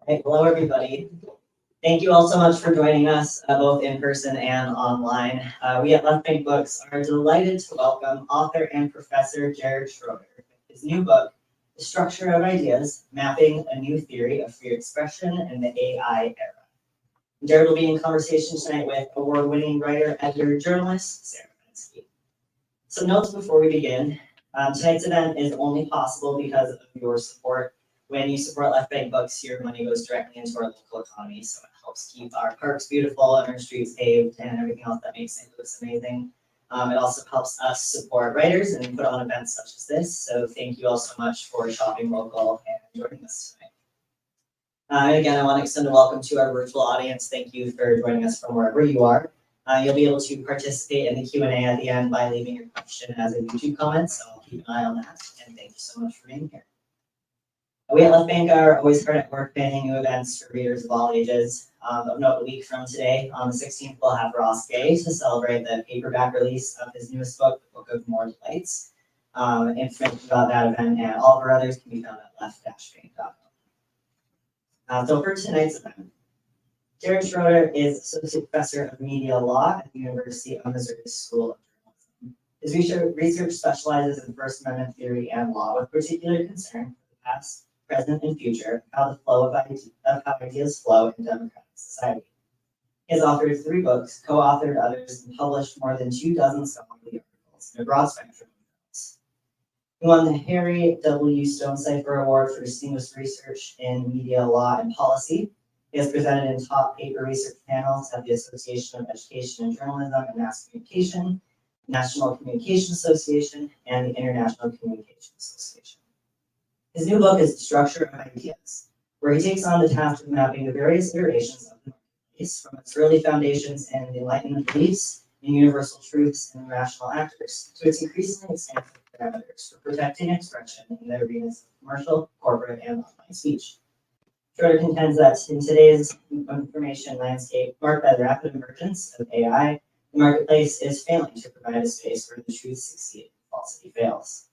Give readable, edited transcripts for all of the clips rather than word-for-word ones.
Right, hello, everybody. Thank you all so much for joining us, both in person and online. We at Left Bank Books are delighted to welcome author and professor Jared Schroeder. His new book, The Structure of Ideas, Mapping a New Theory of Free Expression in the AI Era. Jared will be in conversation tonight with award-winning writer, editor, journalist, Sarah Fenske. Some notes before we begin. Tonight's event is only possible because of your support. When you support Left Bank Books, your money goes directly into our local economy, so it helps keep our parks beautiful and our streets paved and everything else that makes St. Louis amazing. It also helps us support writers and put on events such as this, so thank you all so much for shopping local and joining us tonight. And again, I want to extend a welcome to our virtual audience. Thank you for joining us from wherever you are. You'll be able to participate in the Q&A at the end by leaving your question as a YouTube comment, so I'll keep an eye on that, and thank you so much for being here. We at Left Bank are always hard at work planning new events for readers of all ages. Of note, a week from today, on the 16th, we'll have Ross Gay to celebrate the paperback release of his newest book, The Book of More Delights. Information about that event and all of our others can be found at left-bank.com. So for tonight's event, Jared Schroeder is Associate Professor of Media Law at the University of Missouri School of Journalism. His research specializes in First Amendment theory and law, with particular concern for the past, present, and future, how the flow of how ideas flow in democratic society. He has authored 3 books, co-authored others, and published more than 24 scholarly articles in a broad spectrum of fields. He won the Harry W. Stone Cipher Award for Distinguished Research in Media Law and Policy. He has presented in top paper research panels at the Association of Education and Journalism and Mass Communication, National Communication Association, and the International Communication Association. His new book is The Structure of Ideas, where he takes on the task of mapping the various iterations of the marketplace from its early foundations in the Enlightenment beliefs and universal truths and rational actors to its increasingly expansive parameters for protecting expression in the arenas of commercial, corporate, and online speech. Schroeder contends that in today's information landscape marked by the rapid emergence of AI, the marketplace is failing to provide a space where the truth succeeds and falsity fails.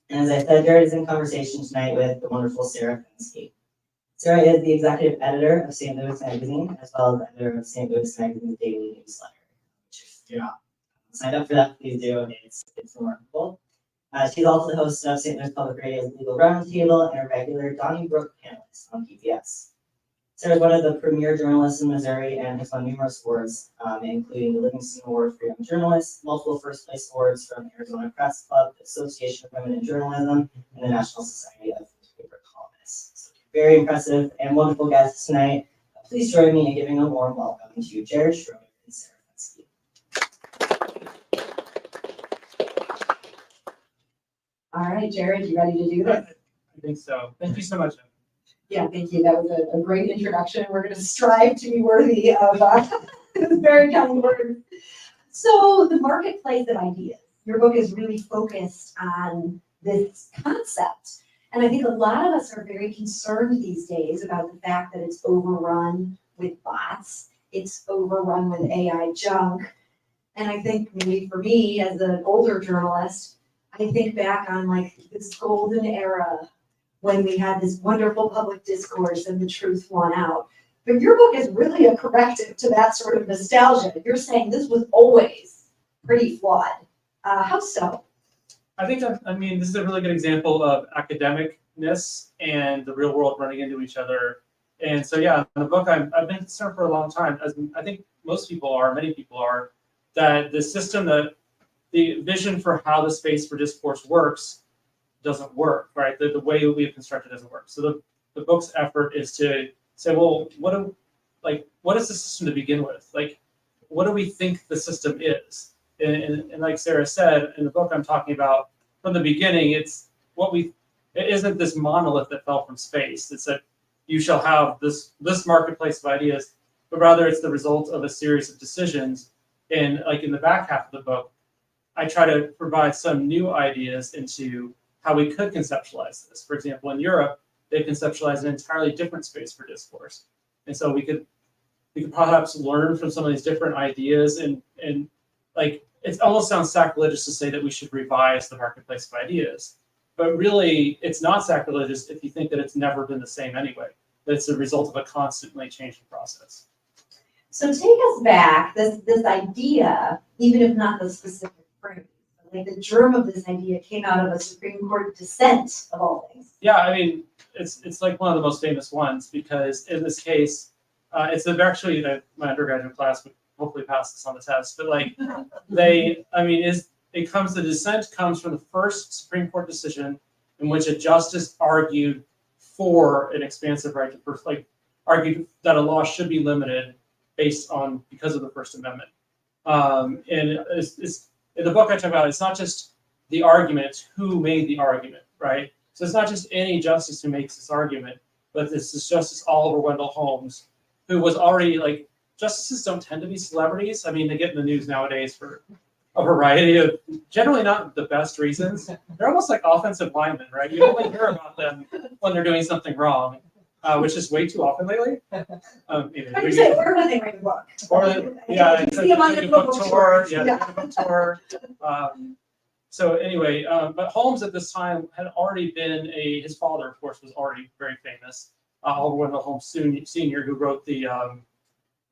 And as I said, Jared is in conversation tonight with the wonderful Sarah Fenske. Sarah is the executive editor of St. Louis Magazine, as well as the editor of St. Louis Magazine's daily newsletter. Which, if you're not signed up for that, please do. It's remarkable. She's also the host of St. Louis Public Radio's Legal Roundtable and a regular Donnybrook panelist on PBS. Sarah is one of the premier journalists in Missouri and has won numerous awards, including the Livingston Award for Young Journalists, multiple first-place awards from Arizona Press Club, the Association of Women in Journalism, and the National Society of Newspaper Columnists. So, very impressive and wonderful guests tonight. Please join me in giving a warm welcome to Jared Schroeder and Sarah Fenske. All right, Jared, you ready to do this? I think so. Thank you so much. Yeah, thank you. That was a great introduction. We're going to strive to be worthy of very kind words. So the marketplace of ideas. Your book is really focused on this concept. And I think a lot of us are very concerned these days about the fact that it's overrun with bots. It's overrun with AI junk. And I think maybe for me as an older journalist, I think back on like this golden era when we had this wonderful public discourse and the truth won out. But your book is really a corrective to that sort of nostalgia. You're saying this was always pretty flawed. How so? I think this is a really good example of academicness and the real world running into each other. And so, yeah, in the book, I've been concerned for a long time, as I think most people are, many people are, that the system, that the vision for how the space for discourse works doesn't work, right? The way we have constructed it doesn't work. So the book's effort is to say, well, what is the system to begin with? Like, what do we think the system is? And like Sarah said, in the book I'm talking about, from the beginning, it isn't this monolith that fell from space. It's that you shall have this marketplace of ideas, but rather it's the result of a series of decisions. And like in the back half of the book, I try to provide some new ideas into how we could conceptualize this. For example, in Europe, they conceptualize an entirely different space for discourse. And so we could perhaps learn from some of these different ideas, and like it almost sounds sacrilegious to say that we should revise the marketplace of ideas. But really, it's not sacrilegious if you think that it's never been the same anyway. That it's a result of a constantly changing process. So take us back, this idea, even if not the specific phrase, like the germ of this idea came out of a Supreme Court dissent of all things. Yeah, I mean, it's like one of the most famous ones because in this case, it's actually my undergraduate class would hopefully pass this on the test, but like the dissent comes from the first Supreme Court decision in which a justice argued for an expansive right to first, like argued that a law should be limited because of the First Amendment. And it's in the book I talk about, it's not just the argument, it's who made the argument, right? So it's not just any justice who makes this argument, but this is Justice Oliver Wendell Holmes, who was already like, justices don't tend to be celebrities. I mean, they get in the news nowadays for a variety of generally not the best reasons. They're almost like offensive linemen, right? You only hear about them when they're doing something wrong, which is way too often lately. I would say, or when they write a book. Yeah, You see them on the book tour. book tour. So anyway, but Holmes at this time had already been his father, of course, was already very famous. Oliver Wendell Holmes Sr., who wrote the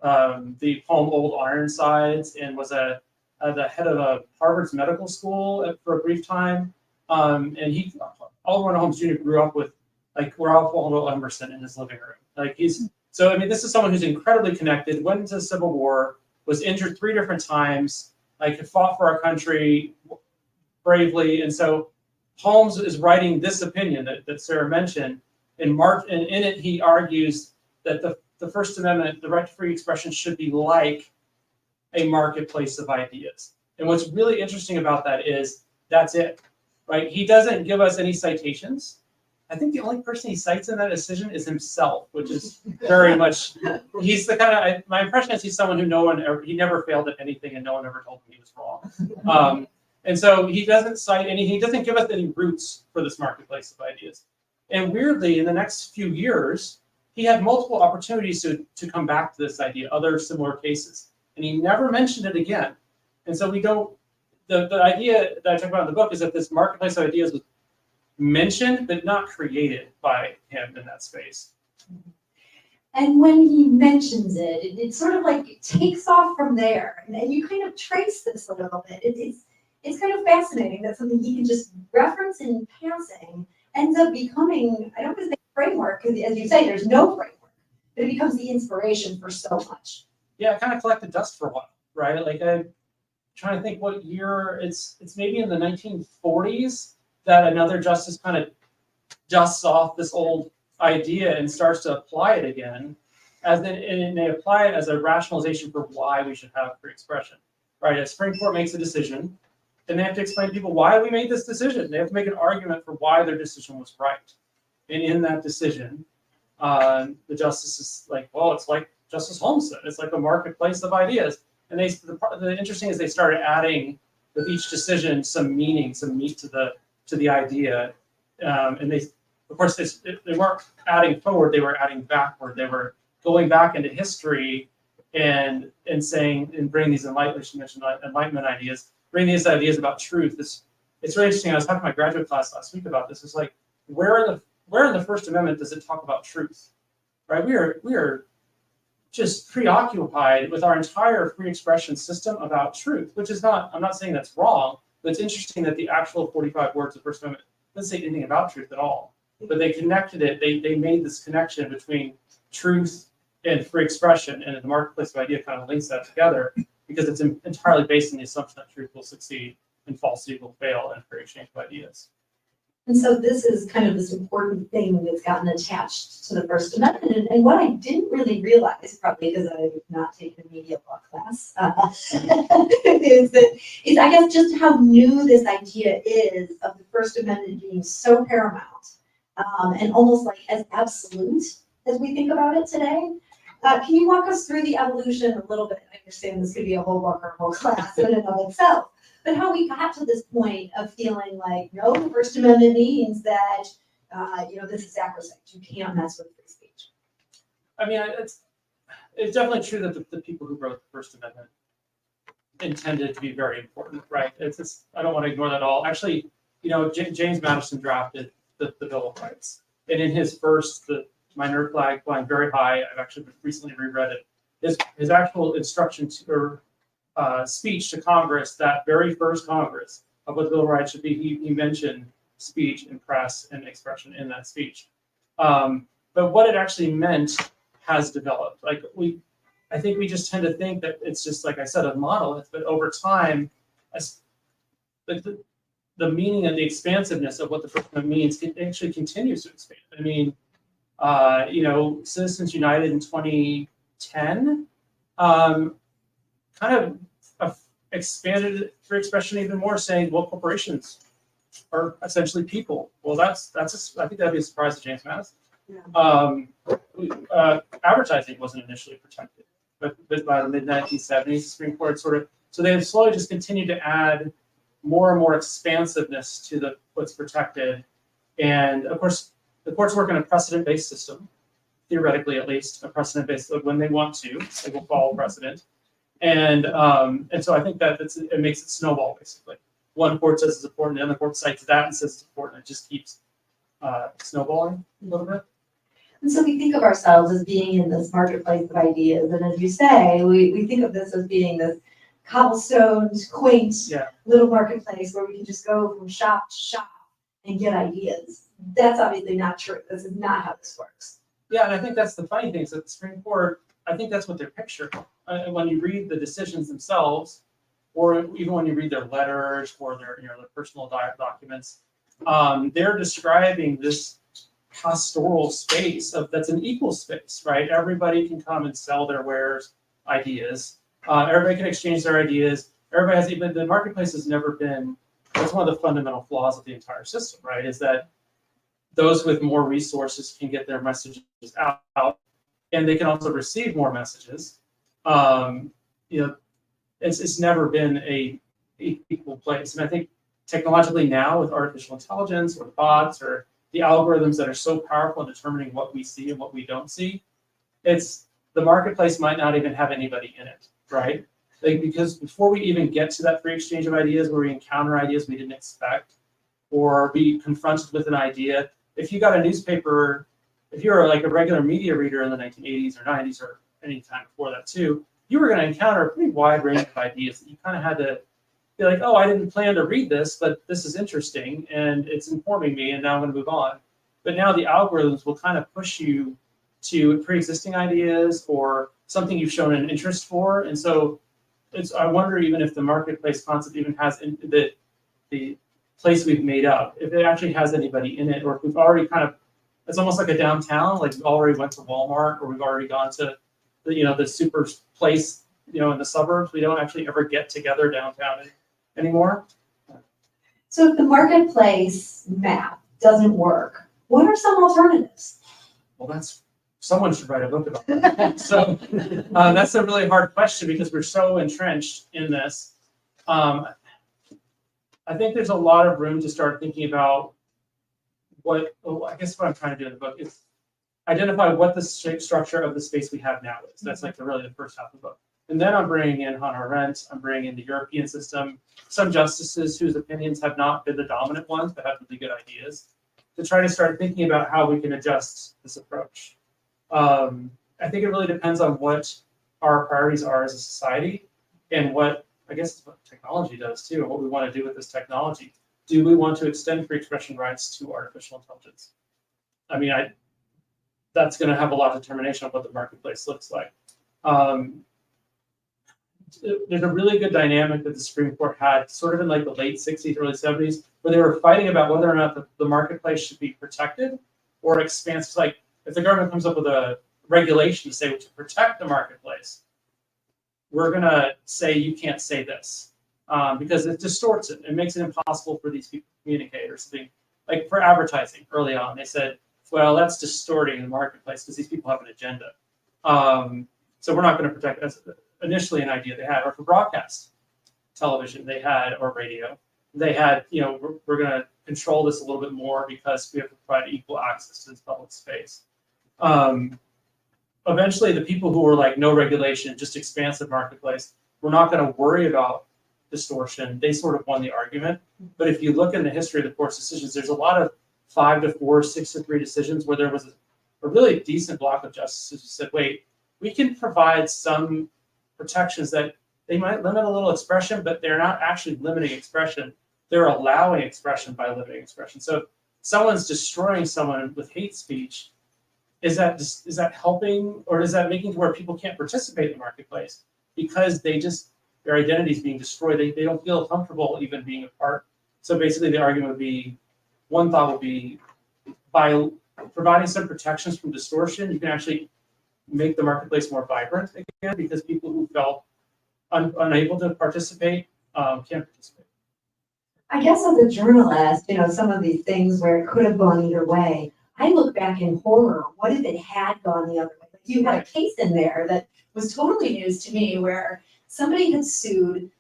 poem Old Ironsides and was the head of Harvard's medical school for a brief time. And Oliver Wendell Holmes Jr. grew up with Ralph Waldo Emerson in his living room. This is someone who's incredibly connected, went into the Civil War, was injured 3 different times, had fought for our country bravely. And so Holmes is writing this opinion that Sarah mentioned. And in it, he argues that the First Amendment, the right to free expression, should be like a marketplace of ideas. And what's really interesting about that is that's it, right? He doesn't give us any citations. I think the only person he cites in that decision is himself, which is very much, he's the kind of, my impression is he's someone who he never failed at anything and no one ever told him he was wrong. And so he doesn't cite he doesn't give us any roots for this marketplace of ideas. And weirdly, in the next few years, he had multiple opportunities to come back to this idea, other similar cases. And he never mentioned it again. And so the idea that I talk about in the book is that this marketplace of ideas was mentioned, but not created by him in that space. And when he mentions it, it sort of like takes off from there. And you kind of trace this a little bit. It's kind of fascinating that something he can just reference in passing ends up becoming, I don't want to say framework, because as you say, there's no framework, but it becomes the inspiration for so much. Yeah, it kind of collected dust for a while, right? Like I'm trying to think what year, it's maybe in the 1940s that another justice kind of dusts off this old idea and starts to apply it again, and they apply it as a rationalization for why we should have free expression, right? A Supreme Court makes a decision, and they have to explain to people why we made this decision. They have to make an argument for why their decision was right. And in that decision, the justice is like, well, it's like Justice Holmes said, it's like a marketplace of ideas. And the interesting is they started adding with each decision some meaning, some meat to the idea. And they, of course, they weren't adding forward, they were adding backward. They were going back into history and saying, and bringing these Enlightenment ideas, bring these ideas about truth. It's really interesting. I was talking to my graduate class last week about this. It's like, where in the First Amendment does it talk about truth? Right? We are just preoccupied with our entire free expression system about truth, which is not, I'm not saying that's wrong, but it's interesting that the actual 45 words of the First Amendment doesn't say anything about truth at all. But they connected it, they made this connection between truth and free expression, and the marketplace of idea kind of links that together because it's entirely based on the assumption that truth will succeed and falsity will fail in free exchange of ideas. And so this is kind of this important thing that's gotten attached to the First Amendment. And what I didn't really realize, probably because I've not taken a media law class, is I guess just how new this idea is of the First Amendment being so paramount and almost like as absolute as we think about it today. Can you walk us through the evolution a little bit? I understand this could be a whole book or a whole class in and of itself. But how we got to this point of feeling like, no, the First Amendment means that, this is sacrosanct. You can't mess with free speech. I mean, it's definitely true that the people who wrote the First Amendment intended it to be very important, right? I don't want to ignore that at all. Actually, James Madison drafted the Bill of Rights, and in his first, my nerd flag flying very high. I've actually recently reread it. His actual instruction or speech to Congress, that very first Congress, of what the Bill of Rights should be, he mentioned speech and press and expression in that speech. But what it actually meant has developed. I think we just tend to think that it's just, like I said, a monolith, but over time, the meaning and the expansiveness of what the First Amendment means actually continues to expand. I mean, Citizens United in 2010 kind of expanded free expression even more, saying, well, corporations are essentially people. Well, I think that'd be a surprise to James Madison. Yeah. Advertising wasn't initially protected, but by the mid-1970s, the Supreme Court so they have slowly just continued to add more and more expansiveness to what's protected. And of course, the courts work in a precedent-based system, theoretically at least, a precedent-based, when they want to, they will follow precedent. And so I think that it makes it snowball, basically. One court says it's important, the other court cites that and says it's important. It just keeps snowballing a little bit. And so we think of ourselves as being in this marketplace of ideas, and as you say, we think of this as being this cobblestoned, quaint little marketplace where we can just go from shop to shop and get ideas. That's obviously not true. This is not how this works. Yeah, and I think that's the funny thing is that the Supreme Court, I think that's what they're picturing. When you read the decisions themselves, or even when you read their letters or their personal documents, they're describing this pastoral space that's an equal space, right? Everybody can come and sell their wares, ideas. Everybody can exchange their ideas. Everybody has, even the marketplace has never been, that's one of the fundamental flaws of the entire system, right? Is that those with more resources can get their messages out, and they can also receive more messages. It's never been a equal place. And I think technologically now with artificial intelligence or bots or the algorithms that are so powerful in determining what we see and what we don't see, the marketplace might not even have anybody in it, right? Because before we even get to that free exchange of ideas where we encounter ideas we didn't expect or be confronted with an idea, if you got a newspaper, if you were like a regular media reader in the 1980s or 90s or any time before that too, you were going to encounter a pretty wide range of ideas that you kind of had to be like, oh, I didn't plan to read this, but this is interesting and it's informing me, and now I'm going to move on. But now the algorithms will kind of push you to pre-existing ideas or something you've shown an interest for. And so I wonder even if the marketplace concept even has the place we've made up, if it actually has anybody in it, or if we've already it's almost like a downtown, like we've already went to Walmart or we've already gone to the super place, in the suburbs. We don't actually ever get together downtown anymore. So if the marketplace map doesn't work, what are some alternatives? Well, someone should write a book about that. So that's a really hard question because we're so entrenched in this. I think there's a lot of room to start thinking about I guess what I'm trying to do in the book is identify what the structure of the space we have now is. That's really the first half of the book. And then I'm bringing in Hannah Arendt, I'm bringing in the European system, some justices whose opinions have not been the dominant ones, but have really good ideas, to try to start thinking about how we can adjust this approach. I think it really depends on what our priorities are as a society and what technology does too, and what we want to do with this technology. Do we want to extend free expression rights to artificial intelligence? I mean, that's going to have a lot of determination on what the marketplace looks like. There's a really good dynamic that the Supreme Court had sort of in the late 60s, early 70s, where they were fighting about whether or not the marketplace should be protected or expansive. Like if the government comes up with a regulation to say to protect the marketplace, we're going to say you can't say this because it distorts it. It makes it impossible for these people to communicate or something. Like for advertising early on, they said, well, that's distorting the marketplace because these people have an agenda. So we're not going to protect it. That's initially an idea they had. Or for broadcast television, they had, or radio, they had, we're going to control this a little bit more because we have to provide equal access to this public space. Eventually, the people who were like no regulation, just expansive marketplace, we're not going to worry about distortion, they sort of won the argument. But if you look in the history of the court's decisions, there's a lot of 5-4, 6-3 decisions where there was a really decent block of justices who said, wait, we can provide some protections that they might limit a little expression, but they're not actually limiting expression. They're allowing expression by limiting expression. So if someone's destroying someone with hate speech, is that helping, or is that making to where people can't participate in the marketplace because their identity is being destroyed? They don't feel comfortable even being a part. So basically the argument would be, one thought would be, by providing some protections from distortion, you can actually make the marketplace more vibrant again, because people who felt unable to participate can't participate. I guess as a journalist, some of these things where it could have gone either way, I look back in horror. What if it had gone the other way? Like, you had a case in there that was totally news to me where somebody had sued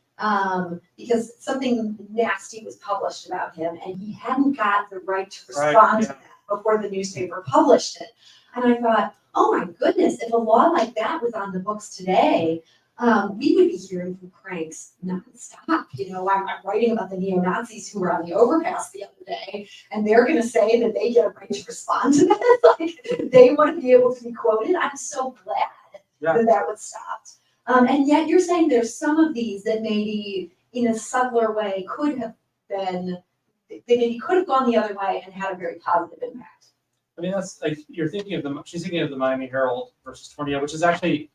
because something nasty was published about him and he hadn't got the right to respond to that before the newspaper published it. And I thought, oh my goodness, if a law like that was on the books today, we would be hearing from cranks nonstop. I'm writing about the neo-Nazis who were on the overpass the other day, and they're going to say that they get a right to respond to that. Like, they want to be able to be quoted. I'm so glad that was stopped. And yet you're saying there's some of these that maybe in a subtler way could have been, they maybe could have gone the other way and had a very positive impact. I mean, that's like, she's thinking of the Miami Herald versus Tornado, which is actually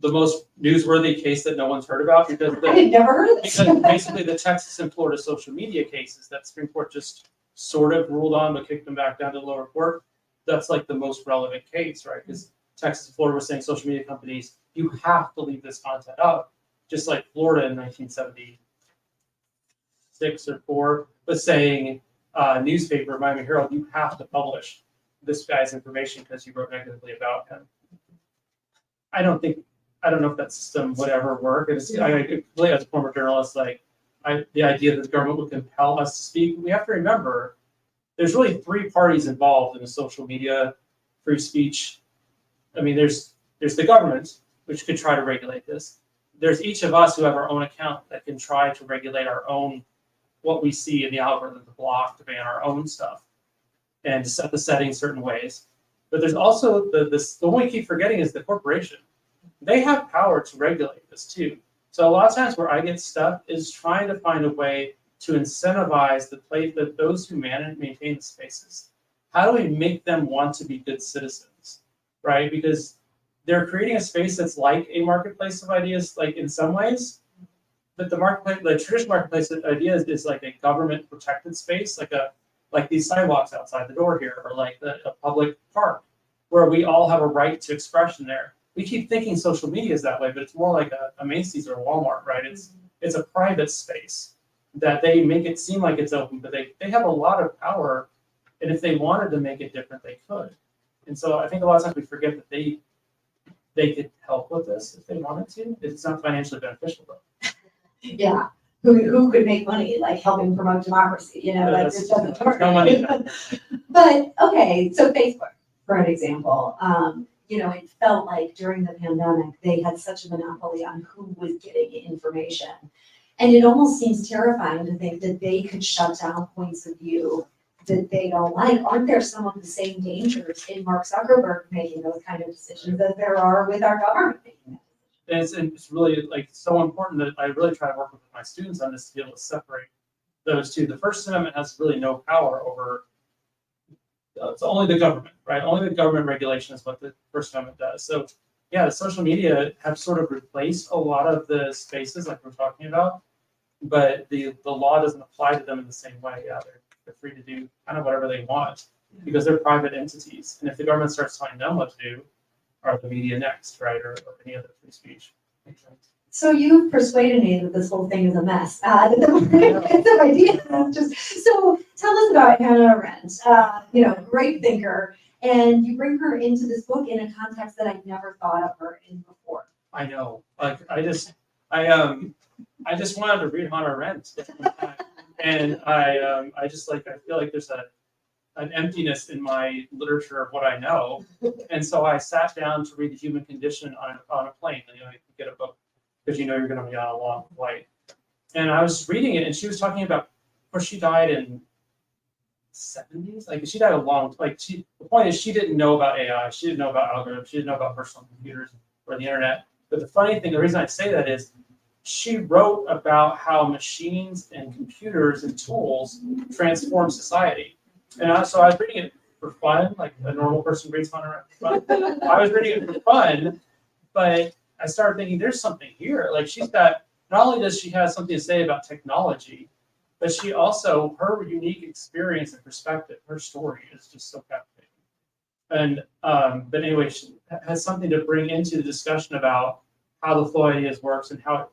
the most newsworthy case that no one's heard about, because I had never heard of this. Because basically the Texas and Florida social media cases that Supreme Court just sort of ruled on but kicked them back down to the lower court, that's like the most relevant case, right? Because Texas and Florida were saying social media companies, you have to leave this content up, just like Florida in 1976 or 4 was saying, newspaper, Miami Herald, you have to publish this guy's information because you wrote negatively about him. I don't know if that system would ever work. I as a former journalist, the idea that the government would compel us to speak, we have to remember there's really 3 parties involved in the social media free speech. I mean, there's the government, which could try to regulate this. There's each of us who have our own account that can try to regulate our own, what we see in the algorithm, the block, to ban our own stuff and to set the settings certain ways. But there's also the one we keep forgetting is the corporation. They have power to regulate this too. So a lot of times where I get stuck is trying to find a way to incentivize those who maintain the spaces. How do we make them want to be good citizens, right? Because they're creating a space that's like a marketplace of ideas, like in some ways, but the traditional marketplace of ideas is like a government protected space, like these sidewalks outside the door here, or like a public park, where we all have a right to expression there. We keep thinking social media is that way, but it's more like a Macy's or a Walmart, right? It's a private space that they make it seem like it's open, but they have a lot of power, and if they wanted to make it different, they could. And so I think a lot of times we forget that they could help with this if they wanted to. It's not financially beneficial though. Yeah. Who could make money like helping promote democracy? That just doesn't work. No money. But okay, so Facebook, for an example, it felt like during the pandemic they had such a monopoly on who was getting information, and it almost seems terrifying to think that they could shut down points of view that they don't like. Aren't there some of the same dangers in Mark Zuckerberg making those kind of decisions that there are with our government making that? And it's really so important that I really try to work with my students on this to be able to separate those two. The First Amendment has really no power over, it's only the government, right? Only the government regulation is what the First Amendment does. So yeah, the social media have sort of replaced a lot of the spaces like we're talking about, but the law doesn't apply to them in the same way. Yeah, they're free to do kind of whatever they want because they're private entities. And if the government starts telling them what to do, are the media next, right? Or any other free speech. So you've persuaded me that this whole thing is a mess. It's an idea. So tell us about Hannah Arendt, great thinker, and you bring her into this book in a context that I never thought of her in before. I know. I just wanted to read Hannah Arendt, and I feel like there's an emptiness in my literature of what I know, and so I sat down to read The Human Condition on a plane. And you get a book because you're going to be on a long flight. And I was reading it, and she was talking about, of course, she died in 70s. Like she died a long, like she. The point is, she didn't know about AI. She didn't know about algorithms. She didn't know about personal computers or the internet. But the funny thing, the reason I say that is, she wrote about how machines and computers and tools transform society. And so I was reading it for fun, like a normal person reads fun. I was reading it for fun, but I started thinking, there's something here. Like she's got, not only does she have something to say about technology, but she also, her unique experience and perspective, her story is just so captivating. And but anyway, she has something to bring into the discussion about how the flow ideas works and how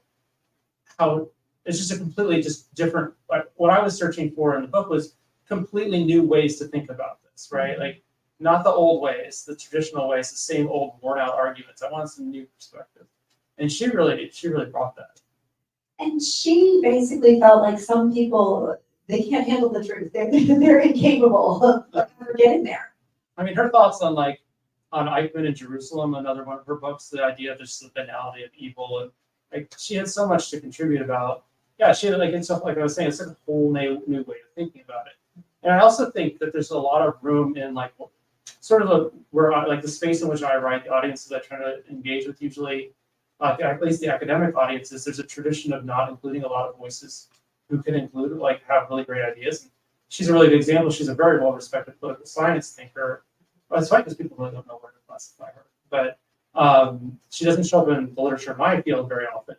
it's just a completely just different. Like what I was searching for in the book was completely new ways to think about this, right? Like not the old ways, the traditional ways, the same old worn out arguments. I wanted some new perspective, and she really brought that. And she basically felt like some people, they can't handle the truth. They're incapable of ever getting there. I mean, her thoughts on Eichmann in Jerusalem, another one of her books, the idea of just the banality of evil, and like she had so much to contribute about. Yeah, she had it's like I was saying, it's like a whole new way of thinking about it. And I also think that there's a lot of room in like sort of the space in which I write, the audiences I try to engage with usually. At least the academic audiences, there's a tradition of not including a lot of voices who can include, like, have really great ideas. She's a really good example. She's a very well-respected political science thinker. Well, it's funny because people really don't know where to classify her. But she doesn't show up in the literature in my field very often.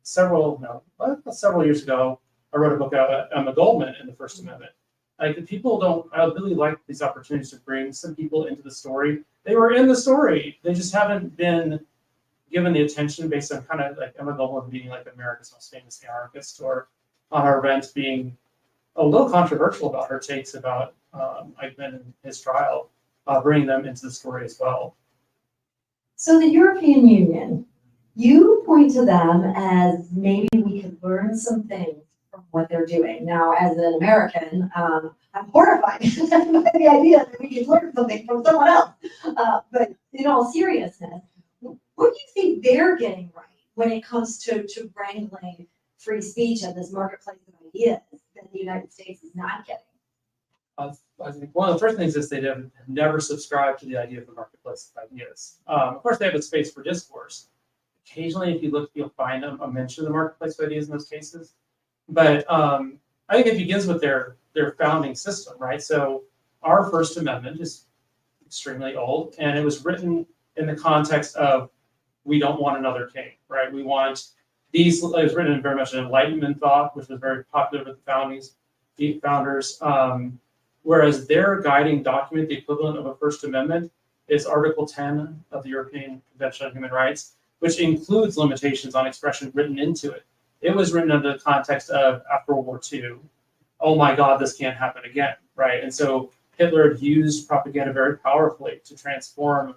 Several years ago, I wrote a book about Emma Goldman in the First Amendment. Like people I really like these opportunities to bring some people into the story. They were in the story. They just haven't been given the attention based on kind of like Emma Goldman being like America's most famous anarchist, or Hannah Arendt being a little controversial about her takes about Eichmann and his trial, bringing them into the story as well. So the European Union, you point to them as maybe we could learn some things from what they're doing. Now, as an American, I'm horrified by the idea that we could learn something from someone else. But in all seriousness, what do you think they're getting right when it comes to wrangling free speech and this marketplace of ideas that the United States is not getting? I think one of the first things is they have never subscribed to the idea of the marketplace of ideas. Of course, they have a space for discourse. Occasionally, if you look, you'll find a mention of the marketplace of ideas in those cases. But I think it begins with their founding system, right? So our First Amendment is extremely old, and it was written in the context of we don't want another king, right? We want these. It was written in very much an Enlightenment thought, which was very popular with the founders. Whereas their guiding document, the equivalent of a First Amendment, is Article 10 of the European Convention on Human Rights, which includes limitations on expression written into it. It was written in the context of, after World War II, oh my God, this can't happen again, right? And so Hitler had used propaganda very powerfully to transform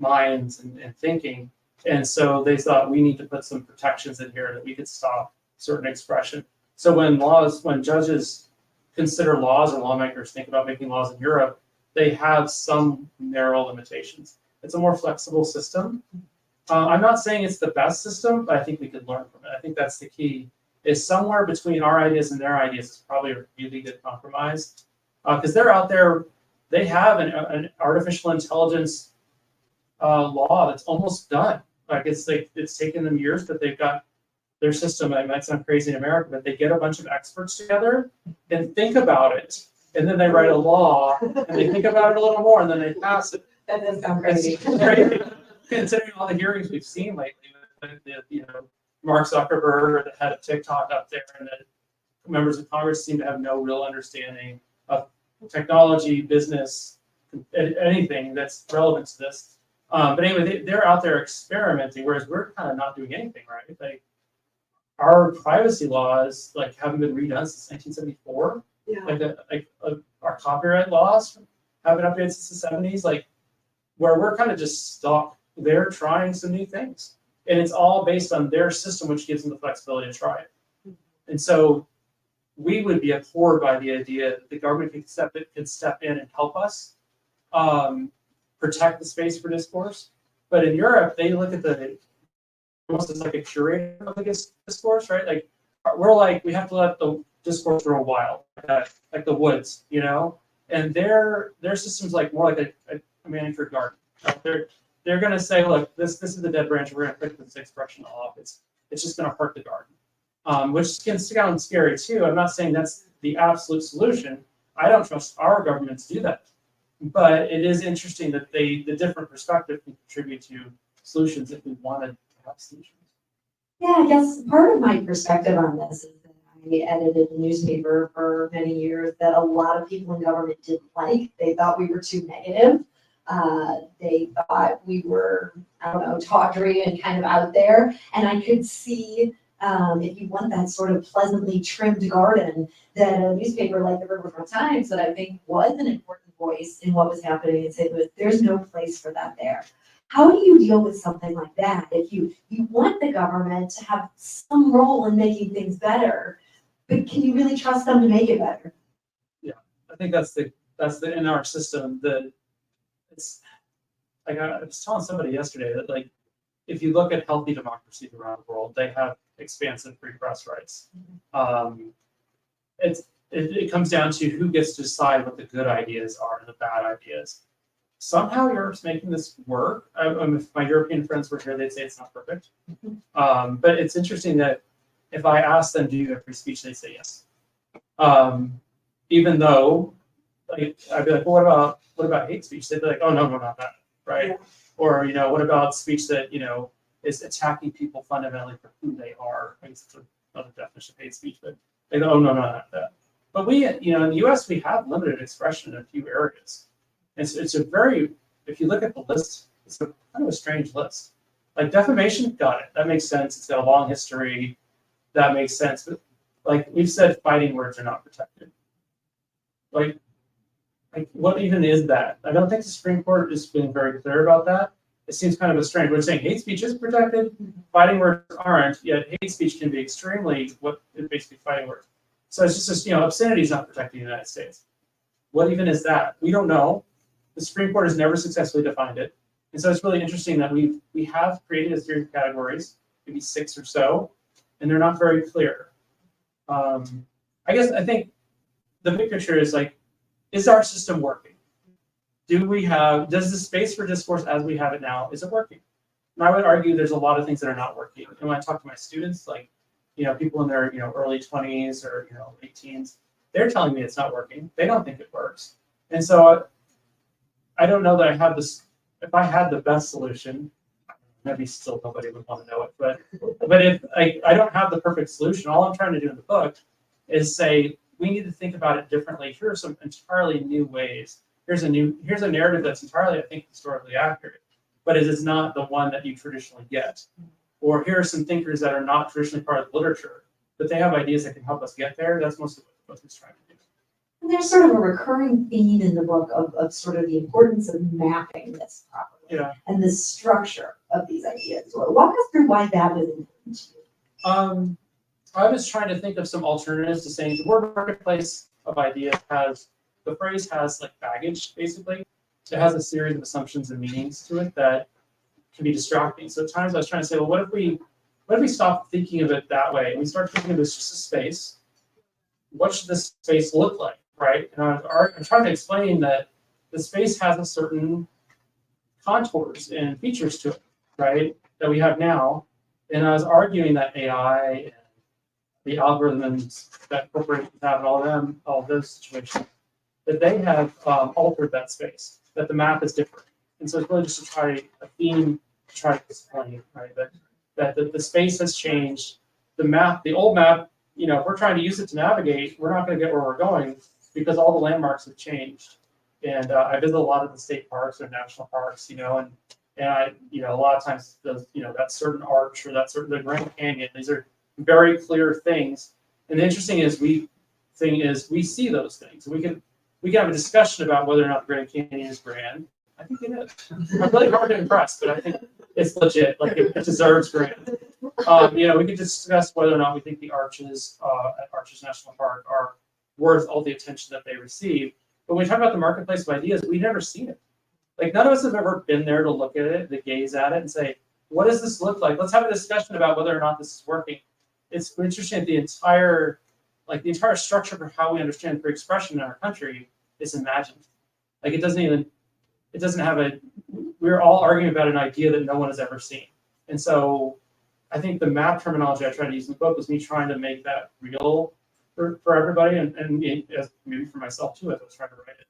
minds and thinking. And so they thought we need to put some protections in here that we could stop certain expression. So when judges consider laws or lawmakers think about making laws in Europe, they have some narrow limitations. It's a more flexible system. I'm not saying it's the best system, but I think we could learn from it. I think that's the key, is somewhere between our ideas and their ideas is probably a really good compromise. Because they're out there, they have an artificial intelligence law that's almost done. Like it's taken them years, but they've got their system. It might sound crazy in America, but they get a bunch of experts together and think about it, and then they write a law, and they think about it a little more, and then they pass it. That does sound crazy. Considering all the hearings we've seen lately, with Mark Zuckerberg or the head of TikTok up there, and then members of Congress seem to have no real understanding of technology, business, anything that's relevant to this. But anyway, they're out there experimenting, whereas we're kind of not doing anything, right? Like our privacy laws haven't been redone since 1974. Yeah. Our copyright laws haven't updated since the 70s. Where we're kind of just stuck. They're trying some new things, and it's all based on their system, which gives them the flexibility to try it. And so we would be abhorred by the idea that the government could step in and help us protect the space for discourse. But in Europe, they look at almost as like a curator of the discourse, right? Like we're like, we have to let the discourse grow wild, like the woods, you know? And their system's like more like a manicured garden. Right? They're gonna say, look, this is the dead branch, we're gonna pick this expression off. It's just gonna hurt the garden. Which can sound scary too. I'm not saying that's the absolute solution. I don't trust our government to do that. But it is interesting that the different perspective can contribute to solutions if we wanted to have solutions. Yeah, I guess part of my perspective on this is that I edited a newspaper for many years that a lot of people in government didn't like. They thought we were too negative. They thought we were, I don't know, tawdry and kind of out there. And I could see, if you want that sort of pleasantly trimmed garden, that a newspaper like the Riverfront Times, that I think was an important voice in what was happening in St. Louis, there's no place for that there. How do you deal with something like that? If you want the government to have some role in making things better, but can you really trust them to make it better? Yeah, I think that's the in our system that it's like I was telling somebody yesterday that like if you look at healthy democracies around the world, they have expansive free press rights. It comes down to who gets to decide what the good ideas are and the bad ideas. Somehow Europe's making this work. If my European friends were here, they'd say it's not perfect. But it's interesting that if I ask them, do you have free speech, they say yes. Even though, like, I'd be like, well, what about hate speech? They'd be like, oh no, not that, right? Yeah. Or what about speech that is attacking people fundamentally for who they are? I guess it's another definition of hate speech, but they go, oh no, not that. But we, in the U.S., we have limited expression in a few areas. It's a very, if you look at the list, it's a kind of a strange list. Like defamation, got it. That makes sense. It's got a long history. That makes sense. But like we've said, fighting words are not protected. Like what even is that? I don't think the Supreme Court has been very clear about that. It seems kind of a strange. We're saying hate speech is protected, fighting words aren't. Yet hate speech can be extremely what is basically fighting words. So it's just obscenity is not protected in the United States. What even is that? We don't know. The Supreme Court has never successfully defined it. And so it's really interesting that we have created a series of categories, maybe 6 or so, and they're not very clear. I think the big picture is like, is our system working? Does the space for discourse as we have it now, is it working? And I would argue there's a lot of things that are not working. And when I talk to my students, like, people in their, early 20s or, late teens, they're telling me it's not working. They don't think it works. And so I don't know that I have this, if I had the best solution, maybe still nobody would want to know it, but if I don't have the perfect solution, all I'm trying to do in the book is say, we need to think about it differently. Here are some entirely new ways. Here's a narrative that's entirely, I think, historically accurate, but it is not the one that you traditionally get. Or here are some thinkers that are not traditionally part of the literature, but they have ideas that can help us get there. That's most of what the book is trying to do. And there's sort of a recurring theme in the book of sort of the importance of mapping this properly and the structure of these ideas. So walk us through why that was important to you. I was trying to think of some alternatives to saying the word marketplace of ideas the phrase has like baggage, basically. It has a series of assumptions and meanings to it that can be distracting. So at times I was trying to say, well, what if we stop thinking of it that way and we start thinking of it as just a space? What should this space look like, right? And I'm trying to explain that the space has a certain contours and features to it, right, that we have now. And I was arguing that AI and the algorithms that corporations have and all those situations, that they have altered that space, that the map is different. And so it's really just a theme to try to explain, right, that the space has changed. The old map, if we're trying to use it to navigate, we're not going to get where we're going because all the landmarks have changed. And I visit a lot of the state parks or national parks, and I, a lot of times those, that certain arch or the Grand Canyon, these are very clear things. And the interesting we see those things. And we can have a discussion about whether or not the Grand Canyon is grand. I think it is. I'm really hard to impress, but I think it's legit. Like it deserves grand. We can discuss whether or not we think the arches at Arches National Park are worth all the attention that they receive. But when we talk about the marketplace of ideas, we've never seen it. Like none of us have ever been there to look at it, to gaze at it and say, what does this look like? Let's have a discussion about whether or not this is working. it's interesting that the entire structure for how we understand free expression in our country is imagined. Like it doesn't have we're all arguing about an idea that no one has ever seen. And so I think the map terminology I tried to use in the book was me trying to make that real for everybody and maybe for myself too as I was trying to write it.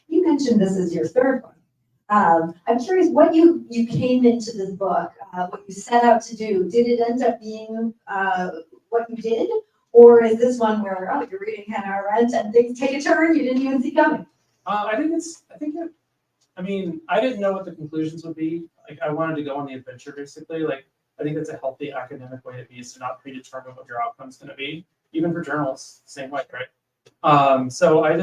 You mentioned this is your third one. I'm curious what you came into this book, what you set out to do. Did it end up being what you did? Or is this one where, you're reading Hannah Arendt and things take a turn you didn't even see coming? I didn't know what the conclusions would be. Like I wanted to go on the adventure basically. Like I think that's a healthy academic way to be, is to not predetermine what your outcome's going to be, even for journalists, same way, right? So I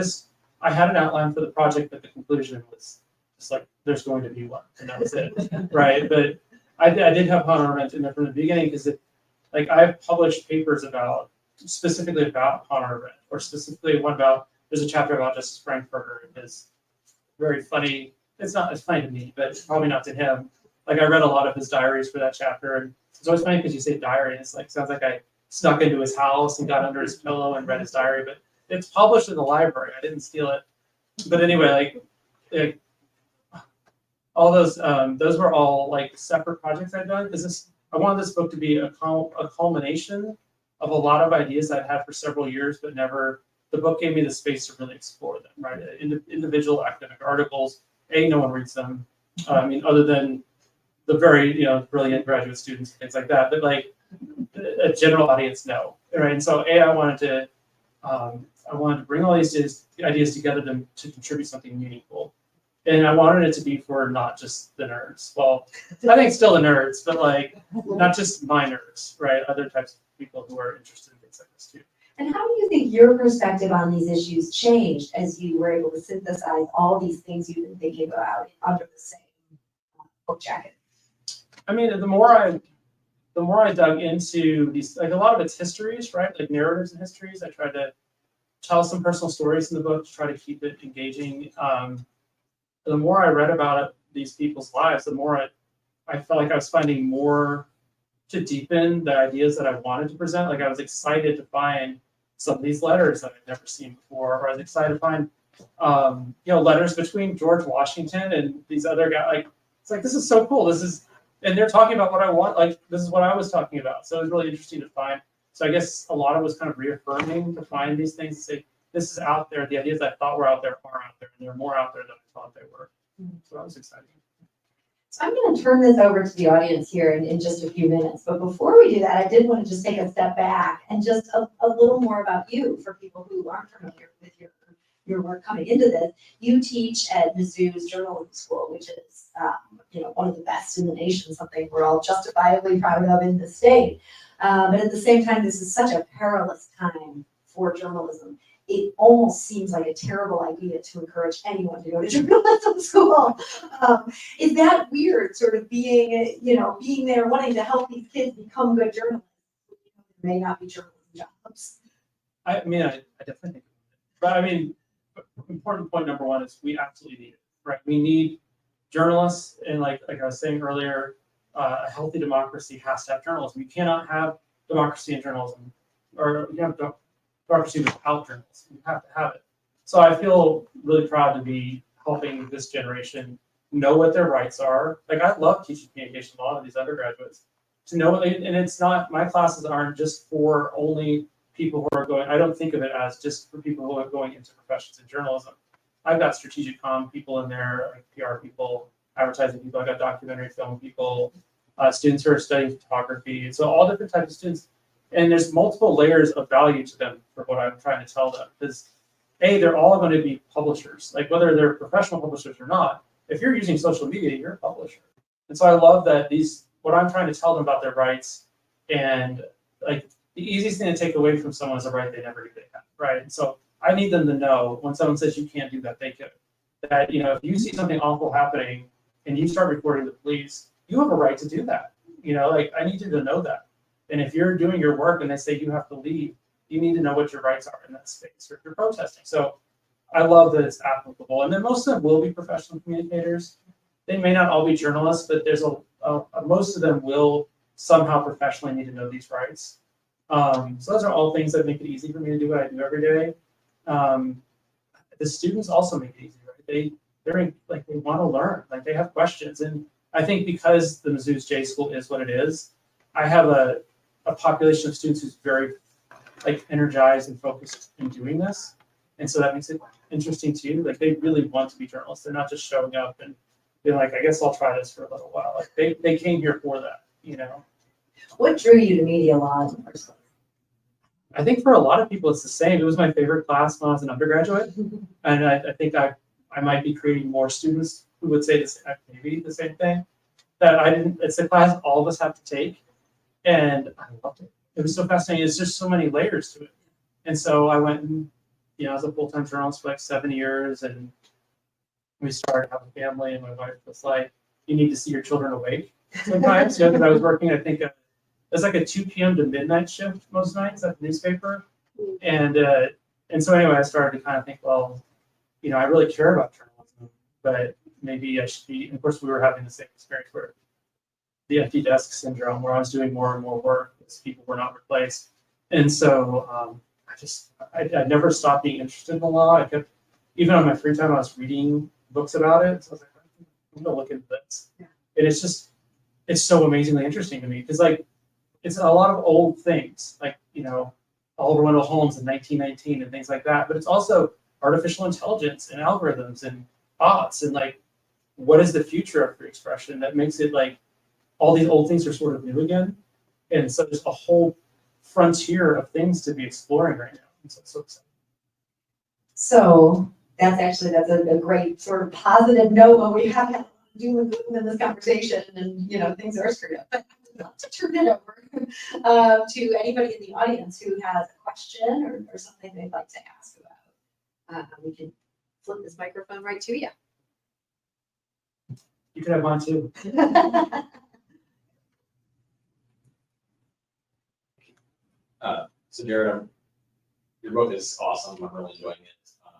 had an outline for the project, but the conclusion was just like, there's going to be one, and that was it, right? But I did have Hannah Arendt in there from the beginning because I've published papers specifically about Hannah Arendt, or specifically there's a chapter about Justice Frankfurter. It's very funny. It's funny to me, but probably not to him. Like I read a lot of his diaries for that chapter, and it's always funny because you say diary, and it's like sounds like I snuck into his house and got under his pillow and read his diary, but it's published in the library. I didn't steal it. But anyway, all those were all like separate projects I'd done because I wanted this book to be a culmination of a lot of ideas I'd had for several years, but never. The book gave me the space to really explore them. Right, individual academic articles. No one reads them. Other than the very brilliant graduate students and things like that. But like a general audience, no. Right, and so I wanted to bring all these ideas together to contribute something meaningful. And I wanted it to be for not just the nerds. Well, I think still the nerds, but like not just my nerds, right? Other types of people who are interested in things like this too. And how do you think your perspective on these issues changed as you were able to synthesize all these things you've been thinking about under the same book jacket? The more I dug into these, like a lot of it's histories, right? Like narratives and histories. I tried to tell some personal stories in the book to try to keep it engaging. The more I read about these people's lives, the more I felt like I was finding more to deepen the ideas that I wanted to present. Like I was excited to find some of these letters that I'd never seen before, or I was excited to find, letters between George Washington and these other guys. Like it's like this is so cool. And they're talking about what I want. Like this is what I was talking about. So it was really interesting to find. So I guess a lot of it was kind of reaffirming to find these things and say, this is out there. The ideas I thought were out there are out there, and they're more out there than I thought they were. So that was exciting. So I'm going to turn this over to the audience here in just a few minutes. But before we do that, I did want to just take a step back and just a little more about you for people who aren't familiar with your work coming into this. You teach at Mizzou's journalism school, which is one of the best in the nation, something we're all justifiably proud of in the state. But at the same time, this is such a perilous time for journalism. It almost seems like a terrible idea to encourage anyone to go to journalism school. Is that weird, sort of being there, wanting to help these kids become good journalists? It may not be journalism jobs. I definitely think, but important point number one is we absolutely need it, right? We need journalists, and like I was saying earlier, a healthy democracy has to have journalism. You cannot have democracy in journalism, or you have democracy without journalism. You have to have it. So I feel really proud to be helping this generation know what their rights are. Like I love teaching communication to a lot of these undergraduates to know, and it's not, my classes aren't just for only people who are going, I don't think of it as just for people who are going into professions in journalism. I've got strategic comm people in there, like PR people, advertising people, I've got documentary film people, students who are studying photography. So all different types of students. And there's multiple layers of value to them for what I'm trying to tell them. Because they're all going to be publishers. Like whether they're professional publishers or not, if you're using social media, you're a publisher. And so I love that what I'm trying to tell them about their rights, and like the easiest thing to take away from someone is a right they never knew they had, right? And so I need them to know when someone says you can't do that, they could. That, if you see something awful happening and you start reporting to the police, you have a right to do that. I need you to know that. And if you're doing your work and they say you have to leave, you need to know what your rights are in that space, or if you're protesting. So I love that it's applicable. And then most of them will be professional communicators. They may not all be journalists, but there's most of them will somehow professionally need to know these rights. So those are all things that make it easy for me to do what I do every day. The students also make it easy, right? They want to learn, like they have questions. And I think because the Mizzou's J School is what it is, I have a population of students who's very like energized and focused in doing this. And so that makes it interesting too. Like they really want to be journalists. They're not just showing up and being like, I guess I'll try this for a little while. Like they came here for that, you know? What drew you to media law in the first place? I think for a lot of people it's the same. It was my favorite class when I was an undergraduate. And I think I might be creating more students who would say this, maybe the same thing. It's a class all of us have to take. And I loved it. It was so fascinating. There's just so many layers to it. And so I went and, you know, I was a full-time journalist for like 7 years, and we started having a family, and my wife was like, you need to see your children awake sometimes. You know, because I was working, I think, it was like a 2 p.m. to midnight shift most nights at the newspaper. And so anyway, I started to kind of think, well, you know, I really care about journalism, but maybe I should be, and of course we were having the same experience where the empty desk syndrome, where I was doing more and more work because people were not replaced. And so I never stopped being interested in the law. I kept, even on my free time, I was reading books about it. So I was like, I'm gonna look into this. Yeah. And it's so amazingly interesting to me because like, it's a lot of old things, like, you know, Oliver Wendell Holmes in 1919 and things like that. But it's also artificial intelligence and algorithms and bots and like, what is the future of free expression that makes it like, all these old things are sort of new again. And so there's a whole frontier of things to be exploring right now. And so it's so exciting. So that's a great sort of positive note when we have to do with in this conversation, and you know things are screwed up. But I'd love to turn it over to anybody in the audience who has a question or something they'd like to ask about. We can flip this microphone right to you. You could have mine too. So Jared, your book is awesome. I'm really enjoying it. I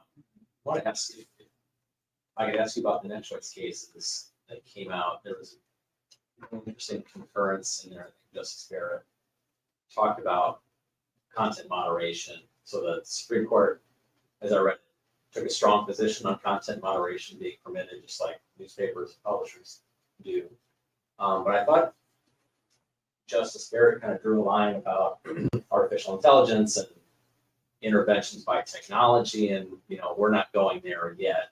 want to ask you, if I could ask you about the net choice cases that came out. There was an interesting concurrence in there. I think Justice Barrett talked about content moderation. So the Supreme Court, as I read, took a strong position on content moderation being permitted, just like newspapers and publishers do. But I thought Justice Barrett kind of drew a line about artificial intelligence and interventions by technology, and you know we're not going there yet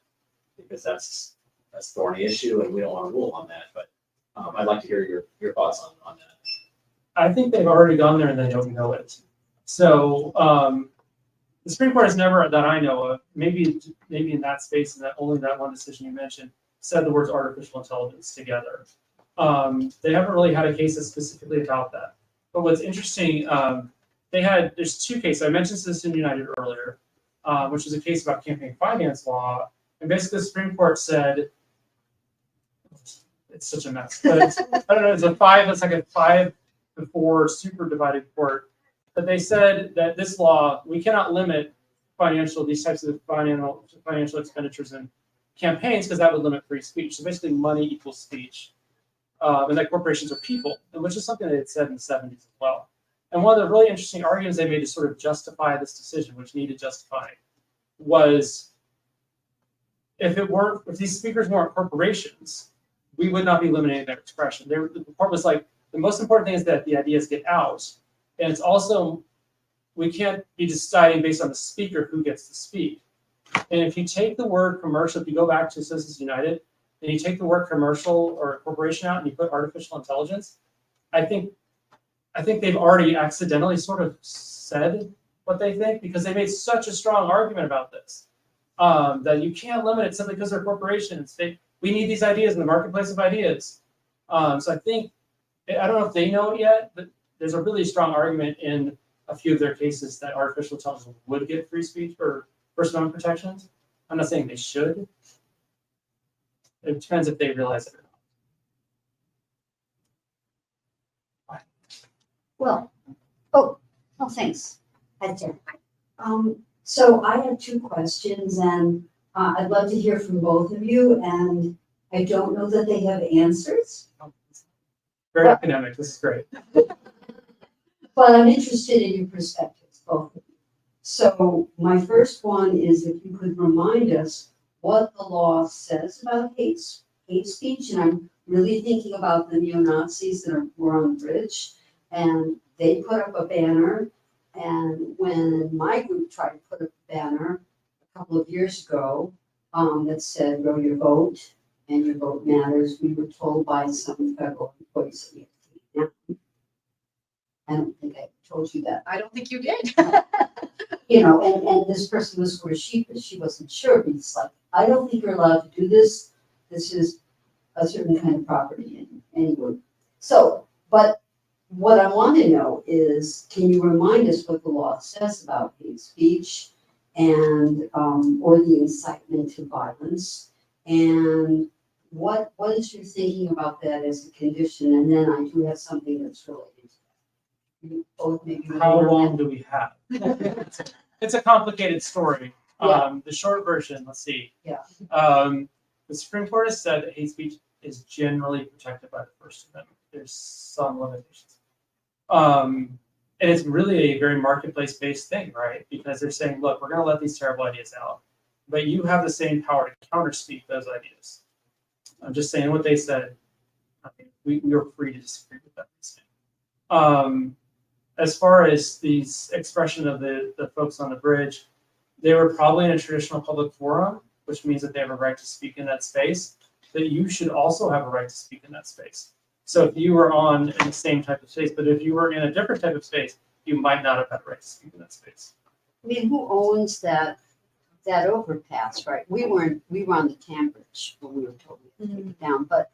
because that's a thorny issue, and we don't want to rule on that. But I'd like to hear your thoughts on that. I think they've already gone there and they don't know it. So the Supreme Court has never, that I know of, maybe in that space and that only that one decision you mentioned, said the words artificial intelligence together. They haven't really had a case that's specifically about that. But what's interesting, there's two cases. I mentioned Citizen United earlier, which was a case about campaign finance law. And basically the Supreme Court said, it's such a mess, but I don't know, it's like a 5-4 super divided court. But they said that this law, we cannot limit these types of financial expenditures in campaigns because that would limit free speech. So basically money equals speech. And that corporations are people, and which is something they had said in the 70s as well. And one of the really interesting arguments they made to sort of justify this decision, which needed justifying, was if these speakers weren't corporations, we would not be limiting their expression. The part was like, the most important thing is that the ideas get out. And it's also, we can't be deciding based on the speaker who gets to speak. And if you take the word commercial, if you go back to Citizens United, and you take the word commercial or corporation out and you put artificial intelligence, I think they've already accidentally sort of said what they think because they made such a strong argument about this, that you can't limit it simply because they're corporations. We need these ideas in the marketplace of ideas. So I think, I don't know if they know it yet, but there's a really strong argument in a few of their cases that artificial intelligence would get free speech or First Amendment protections. I'm not saying they should. It depends if they realize it or not. Well, thanks. That's it. So I have two questions, and I'd love to hear from both of you, and I don't know that they have answers. Very academic. This is great. but I'm interested in your perspectives, both of you. So my first one is if you could remind us what the law says about hate speech, and I'm really thinking about the neo-Nazis that were on the bridge, and they put up a banner, and when my group tried to put up a banner a couple of years ago, that said, "Row your vote, and your vote matters," we were told by some federal employees that we had to take it down. I don't think I told you that. I don't think you did. You know, and this person was sort of sheepish, she wasn't sure, but it's like, I don't think you're allowed to do this. This is a certain kind of property anyway. So, but what I want to know is, can you remind us what the law says about hate speech and, or the incitement to violence? And what is your thinking about that as a condition? And then I do have something that's related to that. You both maybe. How long do we have? It's a complicated story. Yeah. The short version, let's see. Yeah. The Supreme Court has said that hate speech is generally protected by the First Amendment. There's some limitations. And it's really a very marketplace-based thing, right? Because they're saying, look, we're going to let these terrible ideas out, but you have the same power to counterspeak those ideas. I'm just saying what they said. I think we are free to disagree with that. As far as the expression of the folks on the bridge, they were probably in a traditional public forum, which means that they have a right to speak in that space, that you should also have a right to speak in that space. So if you were in the same type of space, but if you were in a different type of space, you might not have had a right to speak in that space. I mean, who owns that overpass, right? We were on the Cambridge when we were told to take it down, but,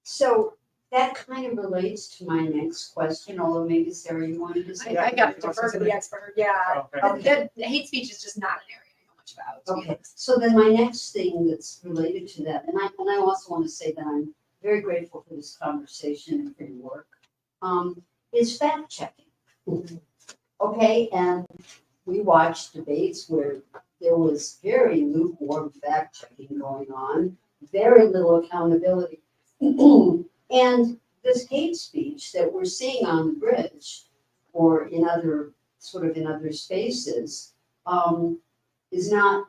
so that kind of relates to my next question, although maybe Sarah, you wanted to say. I got to defer to the expert, yeah. Okay. The hate speech is just not an area I know much about. to be Okay, honest. so then my next thing that's related to that, and I also want to say that I'm very grateful for this conversation and for your work, is fact checking. Okay, and we watched debates where there was very lukewarm fact checking going on, very little accountability. And this hate speech that we're seeing on the bridge or in other spaces, is not,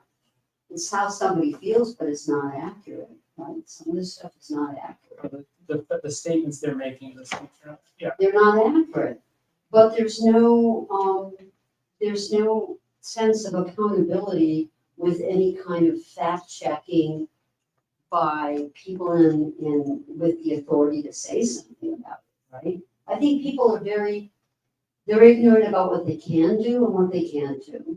it's how somebody feels, but it's not accurate, right? Some of this stuff is not accurate. The statements they're making in the speech, yeah. They're not accurate, but there's no sense of accountability with any kind of fact checking by people with the authority to say something about it, right? I think people are they're ignorant about what they can do and what they can't do,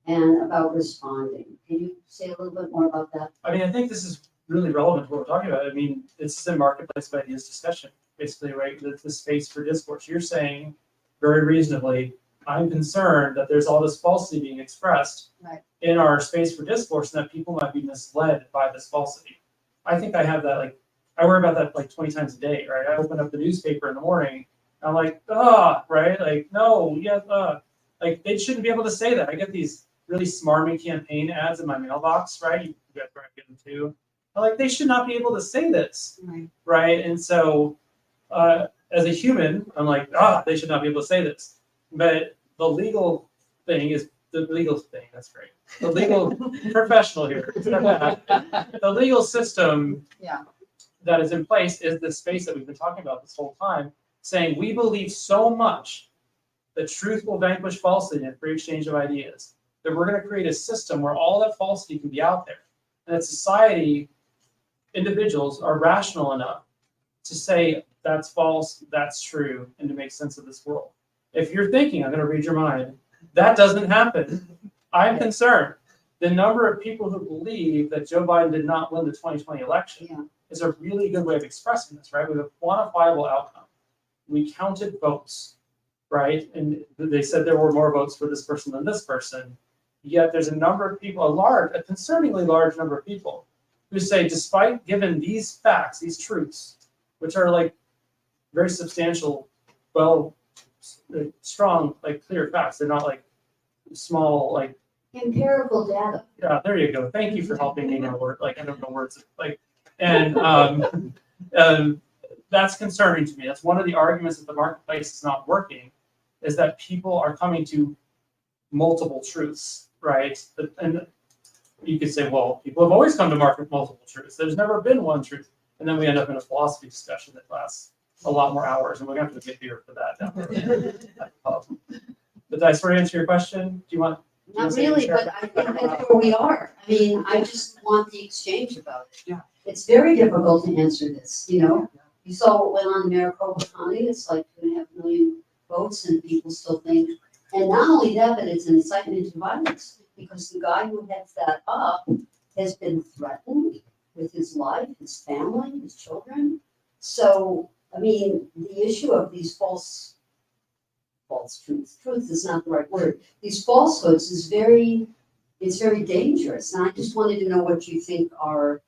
and about responding. Can you say a little bit more about that? I mean, I think this is really relevant to what we're talking about. I mean, this is a marketplace of ideas discussion, basically, right? The space for discourse. You're saying very reasonably, I'm concerned that there's all this falsity being expressed Right. in our space for discourse, and that people might be misled by this falsity. I think I have that, like, I worry about that like 20 times a day, right? I open up the newspaper in the morning, and I'm like, right? Like, no, yeah, like they shouldn't be able to say that. I get these really smarmy campaign ads in my mailbox, right? You guys probably get them too. I'm like, they should not be able to say this, right? And so, as a human, I'm like, they should not be able to say this. But the legal thing is the legal thing. That's great. The legal professional here. The legal system that is in place is the space that we've been talking about this whole time, saying we believe so much that truth will vanquish falsity in a free exchange of ideas, that we're going to create a system where all that falsity can be out there. And that society, individuals are rational enough to say that's false, that's true, and to make sense of this world. If you're thinking, I'm going to read your mind, that doesn't happen, I'm concerned. The number of people who believe that Joe Biden did not win the 2020 election is a really good way of expressing this, right? We have a quantifiable outcome. We counted votes, right? And they said there were more votes for this person than this person. Yet there's a number of people, a concerningly large number of people, who say, despite given these facts, these truths, which are like very substantial, strong, like clear facts. They're not like small, like Empirical data. Yeah, there you go. Thank you for helping me know word. Like I don't know words. Like, and that's concerning to me. That's one of the arguments that the marketplace is not working, is that people are coming to multiple truths, right? And you could say, well, people have always come to market with multiple truths. There's never been one truth. And then we end up in a philosophy discussion that lasts a lot more hours, and we're going to have to get here for that down the road. But did I sort of answer your question? Do you want? Not really, but I think that's where we are. I mean, I just want the exchange about it. Yeah. It's very difficult to answer this, you know? You saw what went on in Maricopa County, it's like 2.5 million votes, and people still think, and not only that, but it's an incitement to violence, because the guy who heads that up has been threatened with his life, his family, his children. So, I mean, the issue of these false truth is not the right word. These falsehoods is it's very dangerous. And I just wanted to know what you think are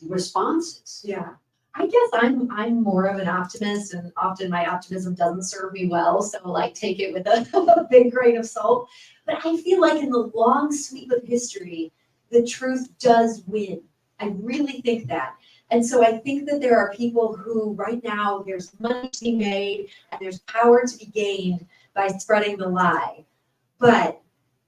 responses. Yeah. I guess I'm more of an optimist, and often my optimism doesn't serve me well. So like take it with a big grain of salt. But I feel like in the long sweep of history, the truth does win. I really think that. And so I think that there are people who right now there's money to be made and there's power to be gained by spreading the lie. But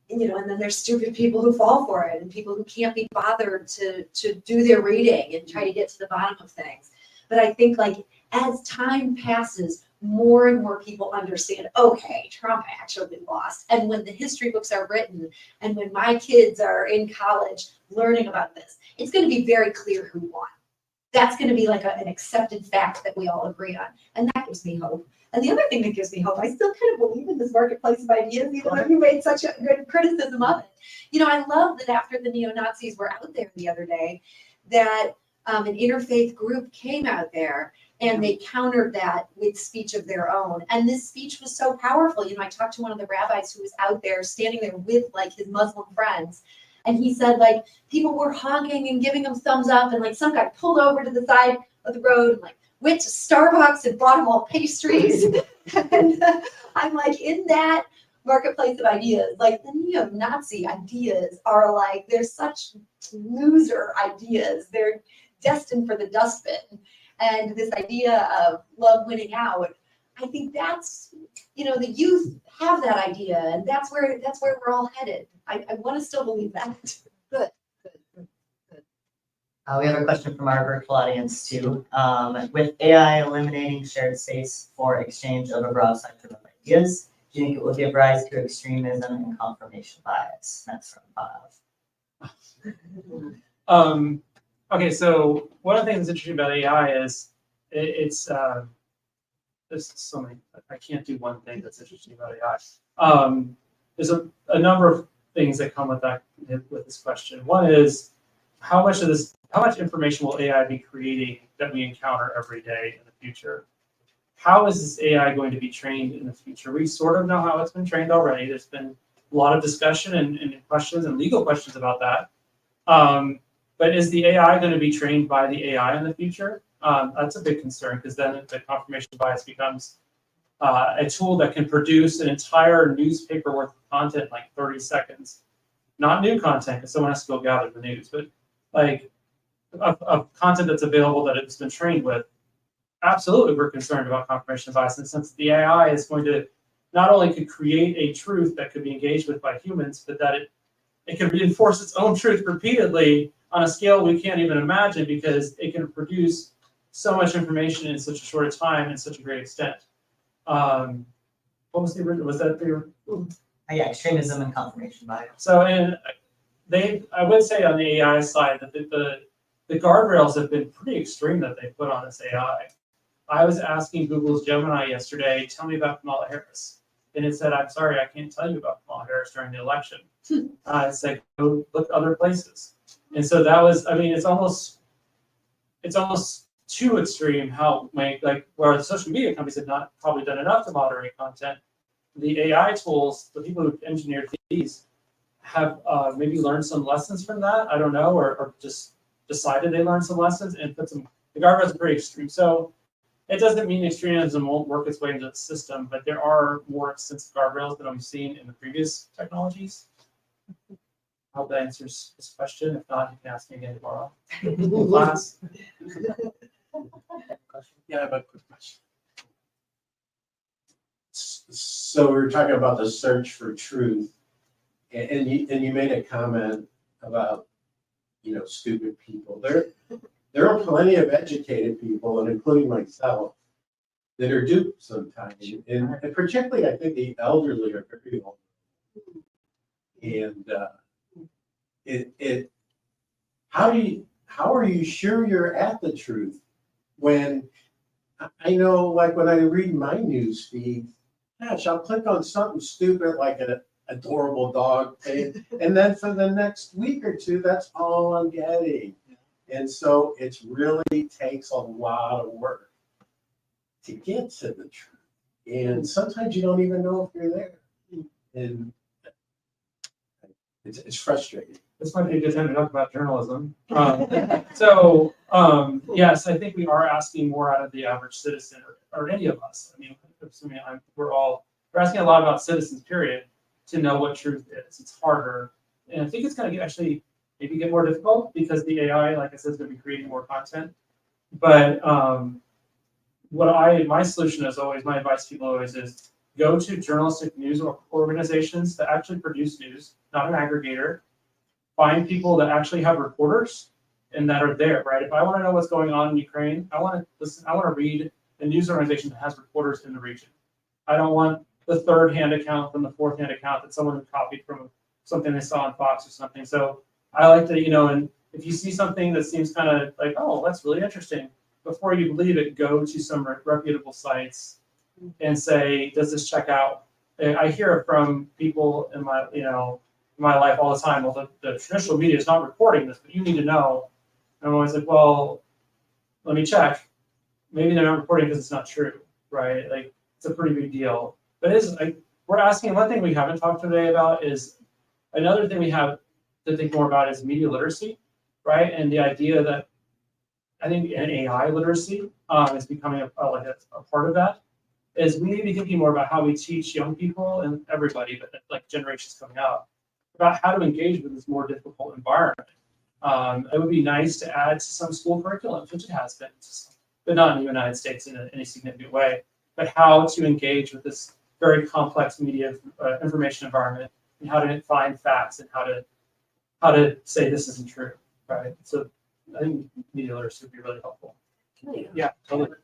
you know, and then there's stupid people who fall for it, and people who can't be bothered to do their reading and try to get to the bottom of things. But I think like as time passes, more and more people understand, okay, Trump actually lost. And when the history books are written, and when my kids are in college learning about this, it's going to be very clear who won. That's going to be like an accepted fact that we all agree on. And that gives me hope. And the other thing that gives me hope, I still kind of believe in this marketplace of ideas, even though you made such a good criticism of it. You know, I love that after the neo-Nazis were out there the other day, that an interfaith group came out there and they countered that with speech of their own. And this speech was so powerful. You know, I talked to one of the rabbis who was out there standing there with like his Muslim friends. And he said like people were honking and giving him thumbs up, and like some guy pulled over to the side of the road and like went to Starbucks and bought them all pastries. And I'm like, in that marketplace of ideas, like the neo-Nazi ideas are like, they're such loser ideas. They're destined for the dustbin. And this idea of love winning out, I think that's, you know, the youth have that idea, and that's where we're all headed. I want to still believe that. Good. We have a question from our virtual audience too. With AI eliminating shared space for exchange of a broad spectrum of ideas, do you think it will give rise to extremism and confirmation bias? That's from Bob. Okay, so one of the things that's interesting about AI is it's there's so many. I can't do one thing that's interesting about AI. There's a number of things that come with this question. One is how much information will AI be creating that we encounter every day in the future? How is this AI going to be trained in the future? We sort of know how it's been trained already. There's been a lot of discussion and questions and legal questions about that. But is the AI going to be trained by the AI in the future? That's a big concern, because then the confirmation bias becomes a tool that can produce an entire newspaper worth of content in like 30 seconds. Not new content, because someone has to go gather the news, but like of content that's available that it's been trained with. Absolutely, we're concerned about confirmation bias in the sense that the AI is going to not only could create a truth that could be engaged with by humans, but that it can reinforce its own truth repeatedly on a scale we can't even imagine, because it can produce so much information in such a short time and such a great extent. What was the original? Was that the? Yeah, extremism and confirmation bias. So, and I would say on the AI side that the guardrails have been pretty extreme that they put on this AI. I was asking Google's Gemini yesterday, tell me about Kamala Harris. And it said, I'm sorry, I can't tell you about Kamala Harris during the election. It said, go look other places. And so that was, I mean, it's almost too extreme how where the social media companies have not probably done enough to moderate content. The AI tools, the people who engineered these, have maybe learned some lessons from that. I don't know, or just decided they learned some lessons and put some. The guardrails are pretty extreme. So it doesn't mean extremism won't work its way into the system, but there are more extensive guardrails than we've seen in the previous technologies. I hope that answers this question. If not, you can ask me again tomorrow in class. Yeah, I have a quick question. So we were talking about the search for truth, and you made a comment about, stupid people. There are plenty of educated people, and including myself, that are duped sometimes, and particularly I think the elderly are very vulnerable. And how are you sure you're at the truth when I know, like when I read my news feed, gosh, I'll click on something stupid like an adorable dog thing, and then for the next week or two, that's all I'm getting. And so it really takes a lot of work to get to the truth. And sometimes you don't even know if you're there. And it's frustrating. This might be a good time to talk about journalism. Yes, I think we are asking more out of the average citizen or any of us. I mean, assuming we're asking a lot about citizens, period, to know what truth is. It's harder. And I think it's going to actually maybe get more difficult because the AI, like I said, is going to be creating more content. But my solution is always, my advice to people always is go to journalistic news organizations that actually produce news, not an aggregator. Find people that actually have reporters and that are there, right? If I want to know what's going on in Ukraine, I want to listen, I want to read a news organization that has reporters in the region. I don't want the third-hand account from the fourth-hand account that someone copied from something they saw on Fox or something. So I like to, and if you see something that seems kind of like, oh, that's really interesting, before you believe it, go to some reputable sites and say, does this check out? I hear it from people in my, my life all the time. Well, the traditional media is not reporting this, but you need to know. And I'm always like, well, let me check. Maybe they're not reporting because it's not true, right? Like, it's a pretty big deal. But it is, we're asking, one thing we haven't talked today about is, another thing we have to think more about is media literacy, right? And the idea that I think an AI literacy is becoming a part of that, is we need to be thinking more about how we teach young people and everybody, but like generations coming up, about how to engage with this more difficult environment. It would be nice to add to some school curriculums, which it has been, but not in the United States in any significant way, but how to engage with this very complex media information environment and how to find facts and how to say this isn't true, right? So I think media literacy would be really helpful. Yeah, totally.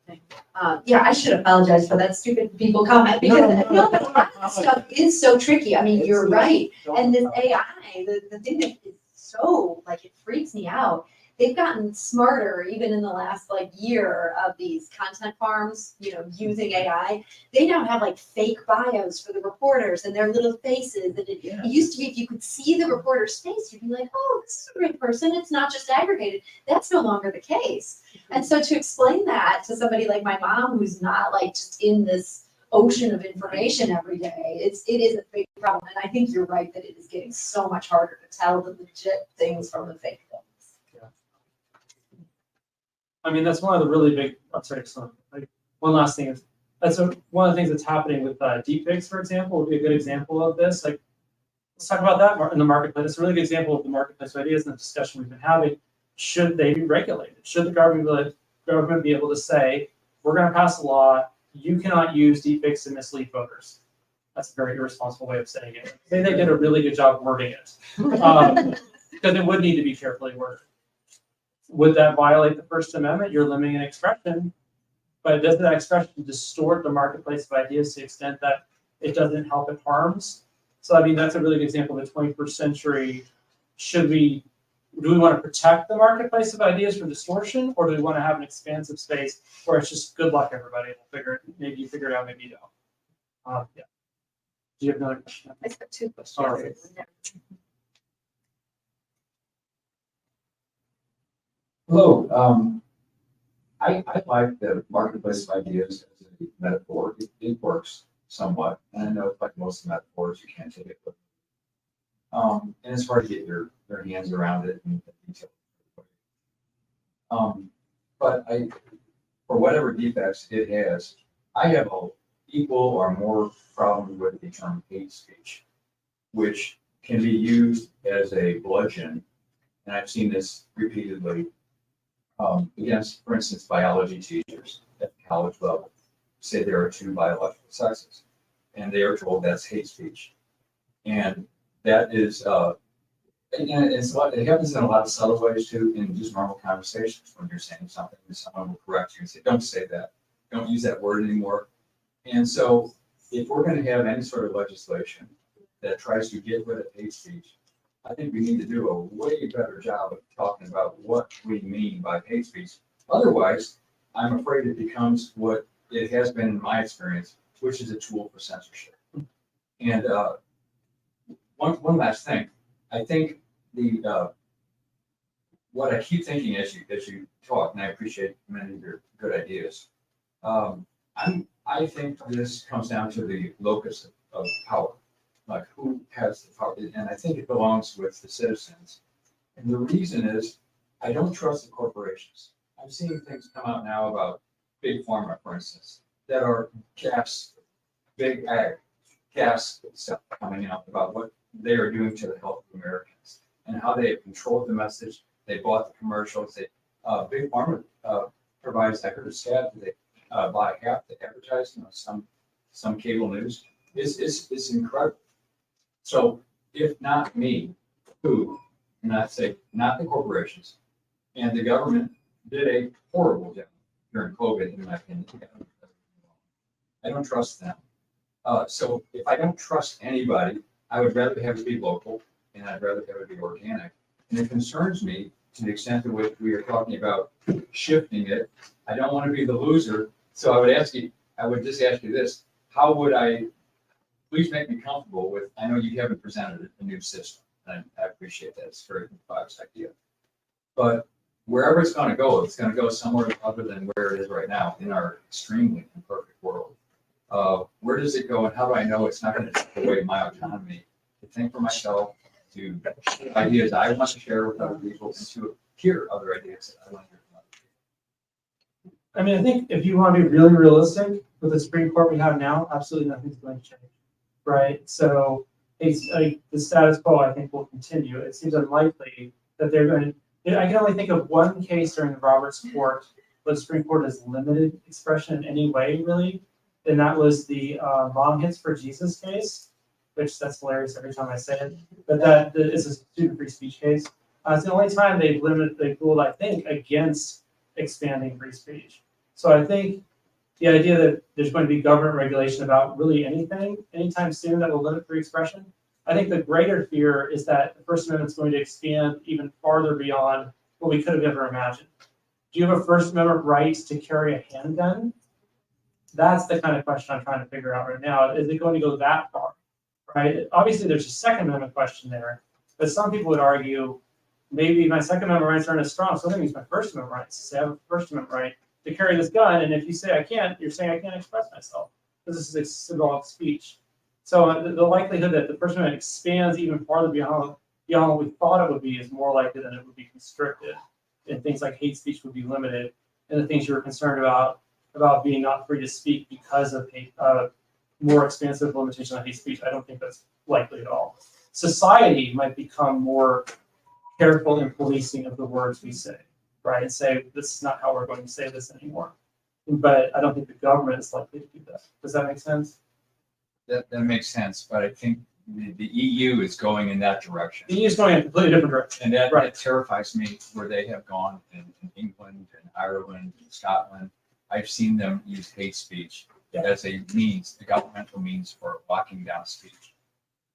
Yeah, I should apologize for that stupid people comment because but a lot of this stuff is so tricky. I mean, you're right. And this AI, the thing that is so, it freaks me out. They've gotten smarter even in the last year of these content farms, using AI. They now have fake bios for the reporters and their little faces. And it used to be if you could see the reporter's face, you'd be like, oh, this is a great person. It's not just aggregated. That's no longer the case. And so to explain that to somebody like my mom, who's not just in this ocean of information every day, it is a big problem. And I think you're right that it is getting so much harder to tell the legit things from the fake things. I mean, that's one of the really big. I'm sorry, one last thing is one of the things that's happening with deepfakes, for example, would be a good example of this. Let's talk about that in the marketplace. It's a really good example of the marketplace ideas and the discussion we've been having. Should they be regulated? Should the government be able to say, we're going to pass a law, you cannot use deepfakes to mislead voters? That's a very irresponsible way of saying it. Say they did a really good job wording it, because it would need to be carefully worded. Would that violate the First Amendment? You're limiting an expression, but does that expression distort the marketplace of ideas to the extent that it doesn't help, it harms? So I mean, that's a really good example of the 21st century. Do we want to protect the marketplace of ideas from distortion, or do we want to have an expansive space where it's just good luck, everybody? Maybe you figure it out, maybe you don't. Yeah. Do you have another question? I got two questions. All right. Hello. I like the marketplace of ideas as a metaphor. It works somewhat, and I know like most metaphors, you can't take it. And it's hard to get your hands around it and the detail. But for whatever defects it has, I have an equal or more problem with the term hate speech, which can be used as a bludgeon, and I've seen this repeatedly against, for instance, biology teachers at the college level. Say there are two biological sexes, and they are told that's hate speech. And that is, and it's what it happens in a lot of subtle ways too, in just normal conversations when you're saying something, and someone will correct you and say, don't say that, don't use that word anymore. And so if we're going to have any sort of legislation that tries to get rid of hate speech, I think we need to do a way better job of talking about what we mean by hate speech. Otherwise, I'm afraid it becomes what it has been in my experience, which is a tool for censorship. And one last thing, I think what I keep thinking as you talk, and I appreciate many of your good ideas. I think this comes down to the locus of power, like who has the power, and I think it belongs with the citizens. And the reason is, I don't trust the corporations. I'm seeing things come out now about big pharma, for instance, that are big ag, gas stuff coming out about what they are doing to the health of Americans and how they have controlled the message. They bought the commercials. Big pharma provides, I heard a stat, they buy half the advertising on some cable news. It's incredible. So if not me, who? And I say not the corporations. And the government did a horrible job during COVID, in my opinion. I don't trust them. So if I don't trust anybody, I would rather have it be local, and I'd rather have it be organic. And it concerns me to the extent to which we are talking about shifting it. I don't want to be the loser. So I would just ask you this: how would please make me comfortable with? I know you haven't presented a new system, and I appreciate that. It's a very complex idea, but wherever it's going to go somewhere other than where it is right now in our extremely imperfect world. Where does it go, and how do I know it's not going to take away my autonomy to think for myself, to ideas I want to share with other people, and to hear other ideas that I want to hear from other people? I mean, I think if you want to be really realistic with the Supreme Court we have now, absolutely nothing's going to change, right? So it's like the status quo, I think, will continue. It seems unlikely that they're going to. I can only think of one case during the Roberts Court where the Supreme Court has limited expression in any way, really, and that was the Mom Hits for Jesus case, which that's hilarious every time I say it, but that is a student free speech case. It's the only time they've ruled, I think, against expanding free speech. So I think the idea that there's going to be government regulation about really anything anytime soon that will limit free expression, I think the greater fear is that the First Amendment is going to expand even farther beyond what we could have ever imagined. Do you have a First Amendment right to carry a handgun? That's the kind of question I'm trying to figure out right now. Is it going to go that far? Right? Obviously, there's a Second Amendment question there, but some people would argue maybe my Second Amendment rights aren't as strong, so I'm going to use my First Amendment rights to say I have a First Amendment right to carry this gun, and if you say I can't, you're saying I can't express myself because this is symbolic speech. So the likelihood that the First Amendment expands even farther beyond what we thought it would be is more likely than it would be constricted, and things like hate speech would be limited, and the things you were concerned about being not free to speak because of more expansive limitation on hate speech, I don't think that's likely at all. Society might become more careful in policing of the words we say, right? And say, this is not how we're going to say this anymore. But I don't think the government is likely to do that. Does that make sense? That makes sense, but I think the EU is going in that direction. The EU is going in a completely different direction. And that Right. terrifies me, where they have gone in England and Ireland and Scotland. I've seen them use hate speech as a governmental means for locking down speech.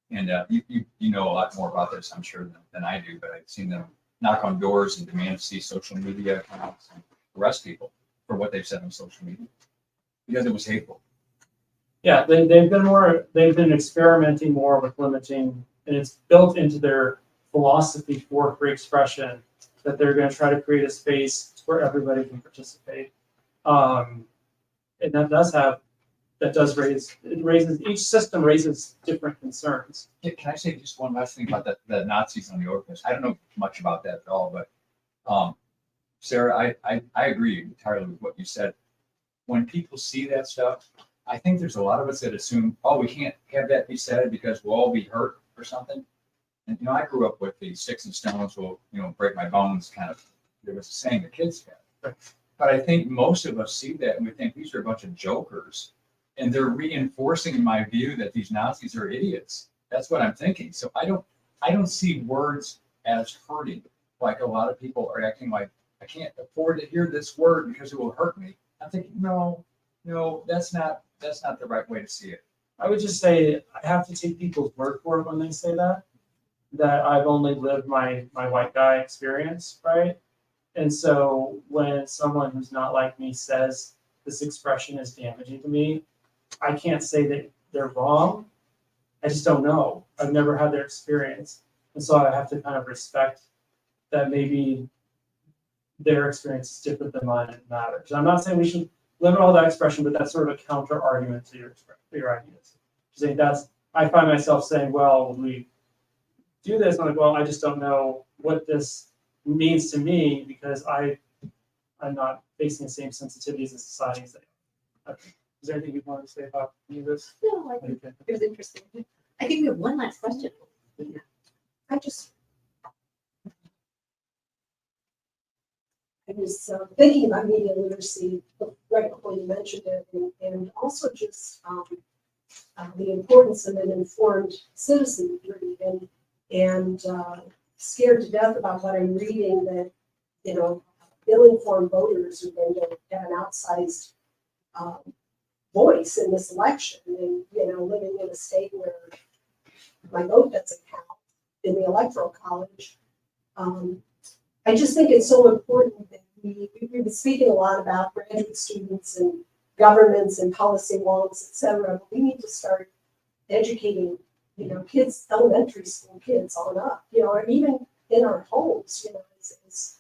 And you know a lot more about this, I'm sure, than I do, but I've seen them knock on doors and demand to see social media accounts and arrest people for what they've said on social media because it was hateful. Yeah, they've been experimenting more with limiting, and it's built into their philosophy for free expression that they're going to try to create a space where everybody can participate. And each system raises different concerns. Yeah, can I say just one last thing about the Nazis on the overpass? I don't know much about that at all, but Sarah, I agree entirely with what you said. When people see that stuff, I think there's a lot of us that assume, oh, we can't have that be said because we'll all be hurt or something. And I grew up with the sticks and stones will break my bones kind of there was a saying the kids had. But I think most of us see that and we think these are a bunch of jokers. And they're reinforcing my view that these Nazis are idiots. That's what I'm thinking. So I don't see words as hurting. Like a lot of people are acting like, I can't afford to hear this word because it will hurt me. I'm thinking, no, that's not the right way to see it. I would just say I have to take people's word for it when they say that I've only lived my white guy experience, right? And so when someone who's not like me says this expression is damaging to me, I can't say that they're wrong. I just don't know. I've never had their experience. And so I have to kind of respect that maybe their experience is different than mine and it matters. I'm not saying we should limit all that expression, but that's sort of a counter argument to your ideas. Saying I find myself saying, well, when we do this, I'm like, well, I just don't know what this means to me because I'm not facing the same sensitivities in society as they are. Okay. Is there anything you want to say about any of this? No, I think it was interesting. I think we have one last question. I was thinking about media literacy right before you mentioned it, and also just the importance of an informed citizenry, and scared to death about what I'm reading that, ill-informed voters are going to have an outsized voice in this election, and living in a state where my vote doesn't count in the electoral college. I just think it's so important that we've been speaking a lot about graduate students and governments and policy wonks, et cetera. But we need to start educating, kids, elementary school kids on up, and even in our homes, as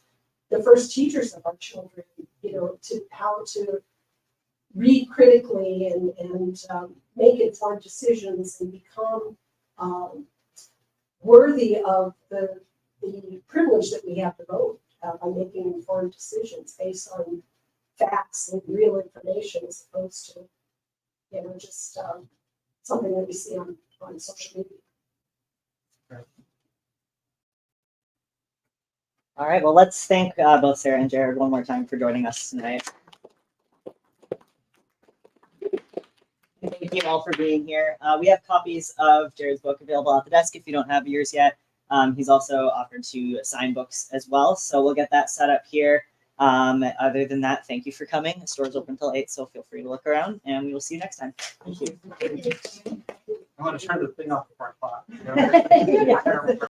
the first teachers of our children, to how to read critically and make informed decisions and become worthy of the privilege that we have to vote by making informed decisions based on facts and real information as opposed to, just something that we see on social media. All right, well, let's thank both Sarah and Jared one more time for joining us tonight. And thank you all for being here. We have copies of Jared's book available at the desk if you don't have yours yet. He's also offered to sign books as well, so we'll get that set up here. Other than that, thank you for coming. The store's open till 8, so feel free to look around, and we will see you next time. Thank you. I want to turn the thing off before I clap. Yeah.